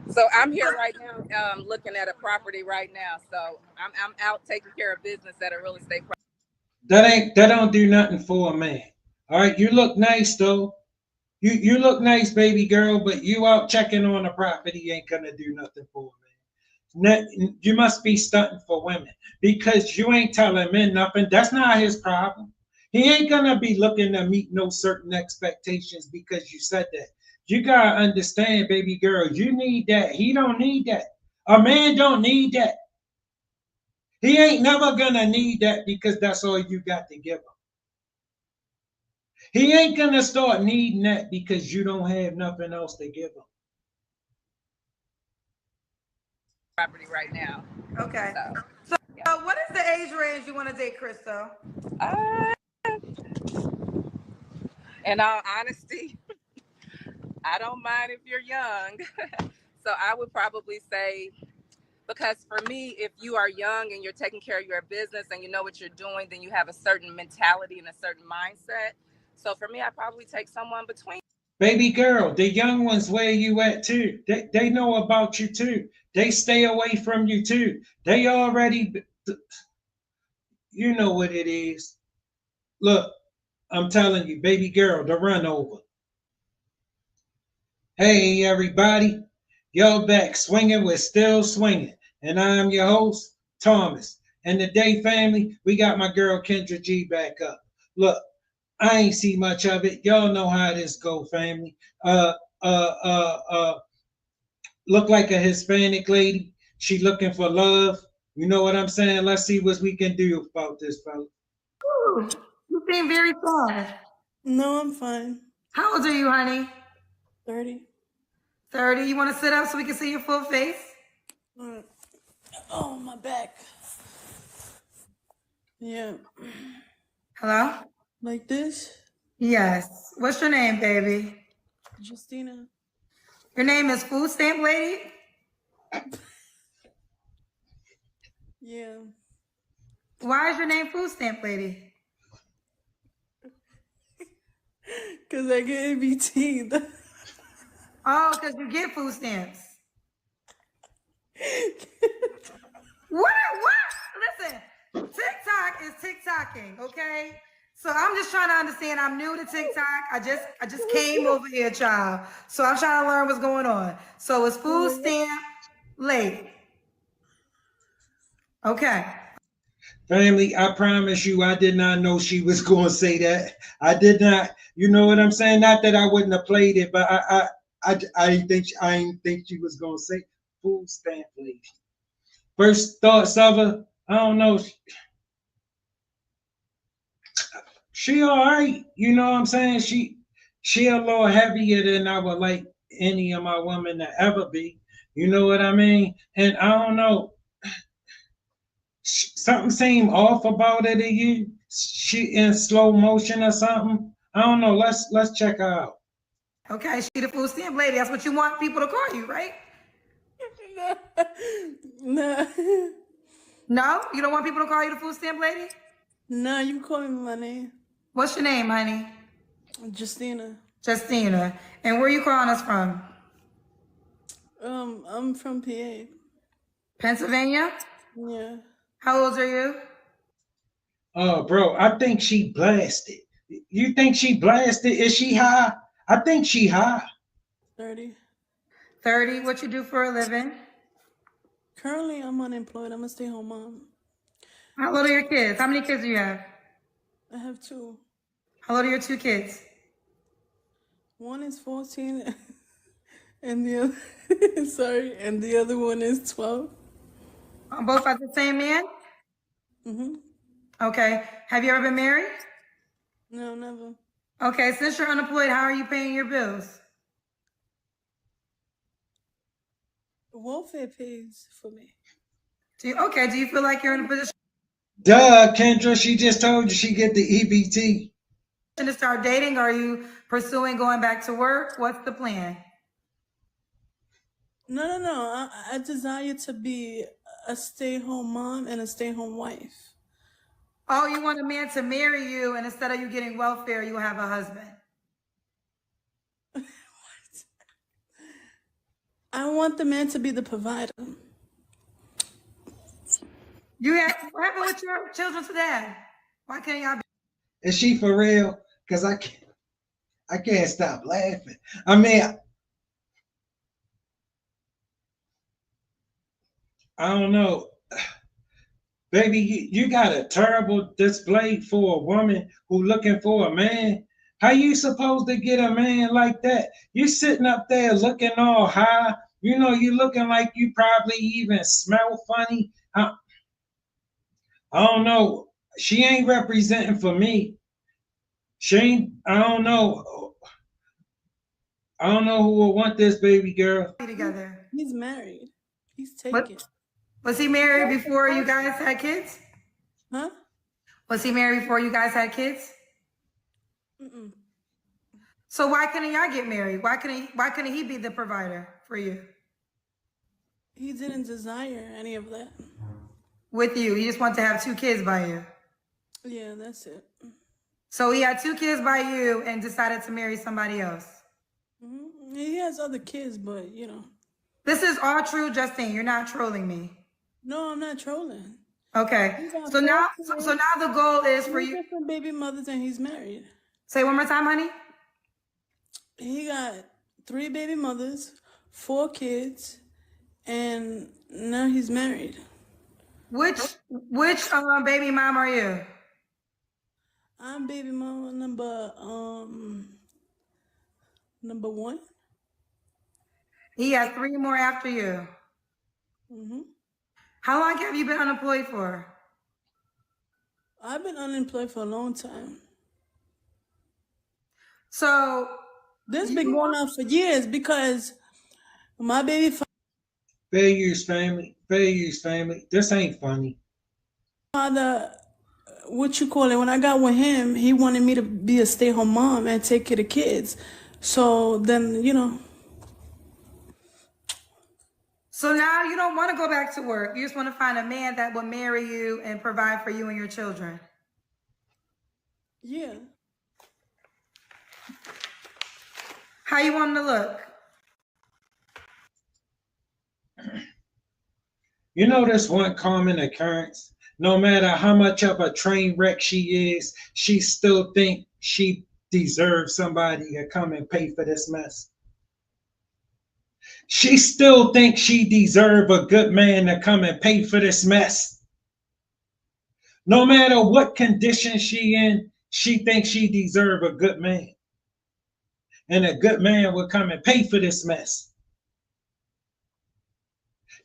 So I'm here right now, looking at a property right now. So I'm out taking care of business at a real estate property. That don't do nothing for a man. All right, you look nice though. You look nice, baby girl, but you out checking on a property ain't gonna do nothing for a man. You must be stunting for women because you ain't telling men nothing. That's not his problem. He ain't gonna be looking to meet no certain expectations because you said that. You gotta understand, baby girl, you need that. He don't need that. A man don't need that. He ain't never gonna need that because that's all you got to give him. He ain't gonna start needing that because you don't have nothing else to give him. Property right now. Okay. So what is the age range you want to date, Crystal? In all honesty, I don't mind if you're young. So I would probably say, because for me, if you are young and you're taking care of your business and you know what you're doing, then you have a certain mentality and a certain mindset. So for me, I probably take someone between. Baby girl, the young ones where you at too. They know about you too. They stay away from you too. They already, you know what it is. Look, I'm telling you, baby girl, the run over. Hey everybody, y'all back swinging with Still Swinging, and I'm your host Thomas. And today, family, we got my girl Kendra G back up. Look, I ain't see much of it. Y'all know how this go, family. Uh, uh, uh, uh. Look like a Hispanic lady. She looking for love. You know what I'm saying? Let's see what we can do about this, fella. Ooh, you seem very sad. No, I'm fine. How old are you, honey? 30. 30. You want to sit up so we can see your full face? Oh, my back. Yeah. Hello? Like this? Yes. What's your name, baby? Justina. Your name is Food Stamp Lady? Yeah. Why is your name Food Stamp Lady? Because I get ABT. Oh, because you get food stamps. What? Listen, TikTok is TikToking, okay? So I'm just trying to understand. I'm new to TikTok. I just came over here, child. So I'm trying to learn what's going on. So it's food stamp lady. Okay. Family, I promise you, I did not know she was going to say that. I did not. You know what I'm saying? Not that I wouldn't have played it, but I didn't think she was going to say food stamp lady. First thoughts of her, I don't know. She all right. You know what I'm saying? She a little heavier than I would like any of my women to ever be. You know what I mean? And I don't know. Something seemed off about it to you. She in slow motion or something. I don't know. Let's check her out. Okay, she the food stamp lady. That's what you want people to call you, right? Nah. No? You don't want people to call you the food stamp lady? Nah, you call me my name. What's your name, honey? Justina. Justina. And where you calling us from? I'm from PA. Pennsylvania? Yeah. How old are you? Oh, bro, I think she blasted. You think she blasted? Is she high? I think she high. 30. 30. What you do for a living? Currently, I'm unemployed. I'm a stay-home mom. How old are your kids? How many kids do you have? I have 2. How old are your 2 kids? One is 14, and the other, sorry, and the other one is 12. Both by the same man? Mm-hmm. Okay. Have you ever been married? No, never. Okay. Since you're unemployed, how are you paying your bills? Welfare pays for me. Do you feel like you're in a position Duh, Kendra, she just told you she get the EBT. to start dating? Are you pursuing going back to work? What's the plan? No. I desire to be a stay-home mom and a stay-home wife. Oh, you want a man to marry you, and instead of you getting welfare, you have a husband. I want the man to be the provider. What happened with your children today? Why can't y'all be? Is she for real? Cause I can't stop laughing. I mean, I don't know. Baby, you got a terrible display for a woman who looking for a man. How you supposed to get a man like that? You sitting up there looking all high. You know, you looking like you probably even smell funny. I don't know. She ain't representing for me. She ain't, I don't know. I don't know who will want this baby girl. Together? He's married. He's What? taken. Was he married before you guys had kids? Huh? Was he married before you guys had kids? Mm-mm. So why couldn't y'all get married? Why couldn't he be the provider for you? He didn't desire any of that. With you. He just wanted to have 2 kids by you. Yeah, that's it. So he had 2 kids by you and decided to marry somebody else. Mm-hmm. He has other kids, but This is all true, Justine. You're not trolling me. No, I'm not trolling. Okay. So now the goal is for you. Different baby mothers, and he's married. Say one more time, honey. He got 3 baby mothers, 4 kids, and now he's married. Which baby mom are you? I'm baby mama number 1. He has 3 more after you. Mm-hmm. How long have you been unemployed for? I've been unemployed for a long time. So This been going on for years because my baby Fair use family. Fair use family. This ain't funny. father, when I got with him, he wanted me to be a stay-home mom and take care of kids. So then, So now you don't want to go back to work. You just want to find a man that will marry you and provide for you and your children. Yeah. How you want him to look? You know this one common occurrence. no matter how much of a train wreck she is, she still think she deserves somebody to come and pay for this mess. She still thinks she deserves a good man to come and pay for this mess. No matter what condition she in, she thinks she deserves a good man. And a good man will come and pay for this mess.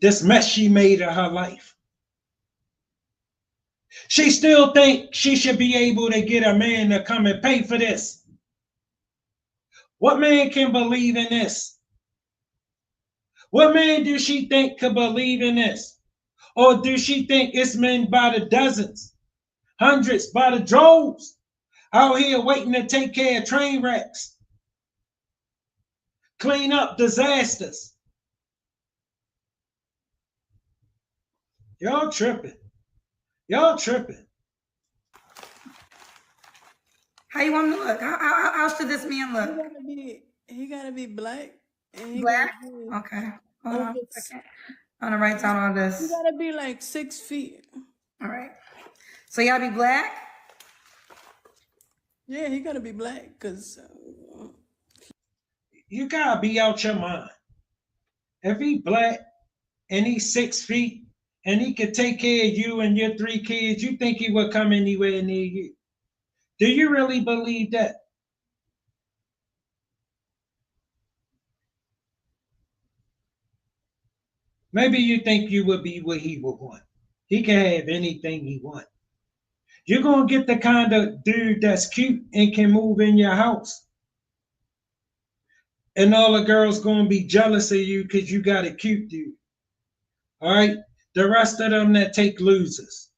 This mess she made of her life. She still thinks she should be able to get a man to come and pay for this. What man can believe in this? What man does she think could believe in this? Or does she think it's men by the dozens, hundreds, by the droves, out here waiting to take care of train wrecks, clean up disasters? Y'all tripping. Y'all tripping. How you want him to look? How should this man look? He gotta be black. And he Black? gotta be Okay. Hold on over, a second. I'm gonna write down all he this. gotta be like 6 feet. All right. So y'all be black? Yeah, he gotta be black, cause You gotta be out your mind. If he black and he's 6 feet and he could take care of you and your 3 kids, you think he would come anywhere near you? Do you really believe that? Maybe you think you would be what he would want. He can have anything he wants. You're gonna get the kind of dude that's cute and can move in your house. And all the girls gonna be jealous of you because you got a cute dude. All right? The rest of them that take losers.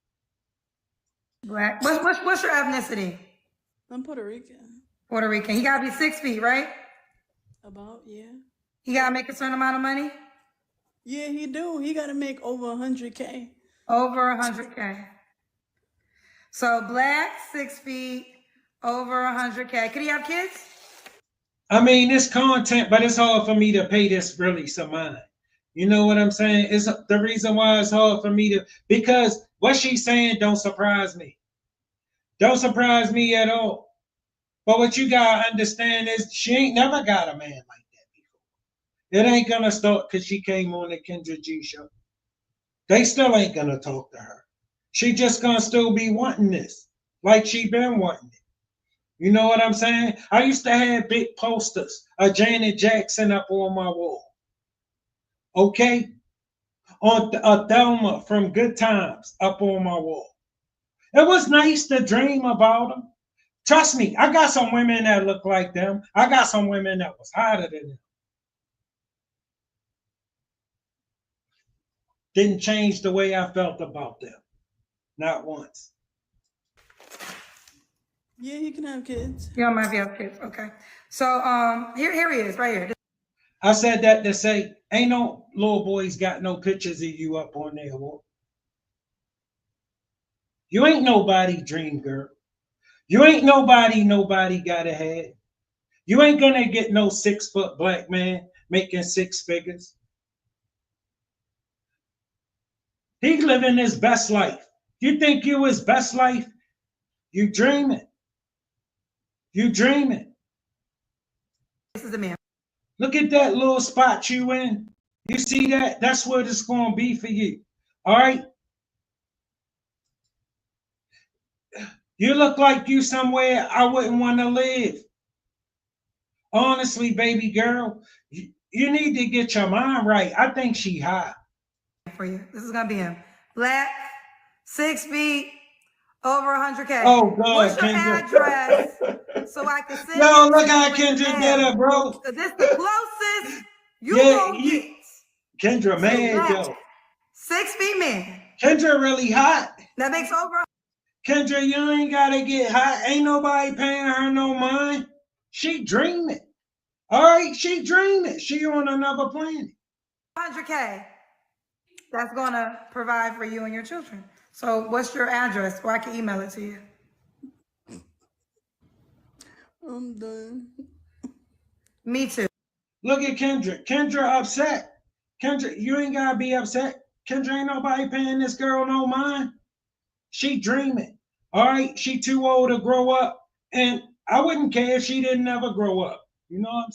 Black. What's your ethnicity? I'm Puerto Rican. Puerto Rican. He gotta be 6 feet, right? About, yeah. He gotta make a certain amount of money? Yeah, he do. He gotta make over 100K. Over 100K. So black, 6 feet, over 100K. Could he have kids? I mean, it's content, but it's hard for me to pay this really some mind. You know what I'm saying? It's the reason why it's hard for me to, because what she's saying don't surprise me. Don't surprise me at all. But what you gotta understand is she ain't never got a man like that before. It ain't gonna start because she came on the Kendra G show. They still ain't gonna talk to her. She just gonna still be wanting this, like she been wanting it. You know what I'm saying? I used to have big posters of Janet Jackson up on my wall. Okay? On Thelma from Good Times up on my wall. It was nice to dream about them. Trust me, I got some women that look like them. I got some women that was hotter than them. Didn't change the way I felt about them. Not once. Yeah, he can have kids. Yeah, might have kids. Okay. So here he is, right here. I said that to say, ain't no little boys got no pictures of you up on their wall. You ain't nobody dream girl. You ain't nobody got a head. You ain't gonna get no 6 foot black man making 6 figures. He living his best life. You think you his best life? You dreaming. You dreaming. This is the man. Look at that little spot you in. You see that? That's what it's gonna be for you. All right? You look like you somewhere I wouldn't want to live. Honestly, baby girl, you need to get your mind right. I think she hot. For you. This is gonna be him. Black, 6 feet, over 100K. Oh God, what's your Kendra. address so I can send Yo, it look to how you in the Kendra mail? did it, bro. So this the closest you Yeah, gonna get. Kendra, So man, black, yo. 6 feet man. Kendra really hot. That makes over. Kendra, you ain't gotta get hot. Ain't nobody paying her no mind. She dreaming. All right, she dreaming. She on another planet. 100K. That's gonna provide for you and your children. So what's your address or I can email it to you? I'm done. Me too. Look at Kendra. Kendra upset. Kendra, you ain't gotta be upset. Kendra, ain't nobody paying this girl no mind. She dreaming. All right, she too old to grow up, and I wouldn't care if she didn't ever grow up. You know what I'm saying?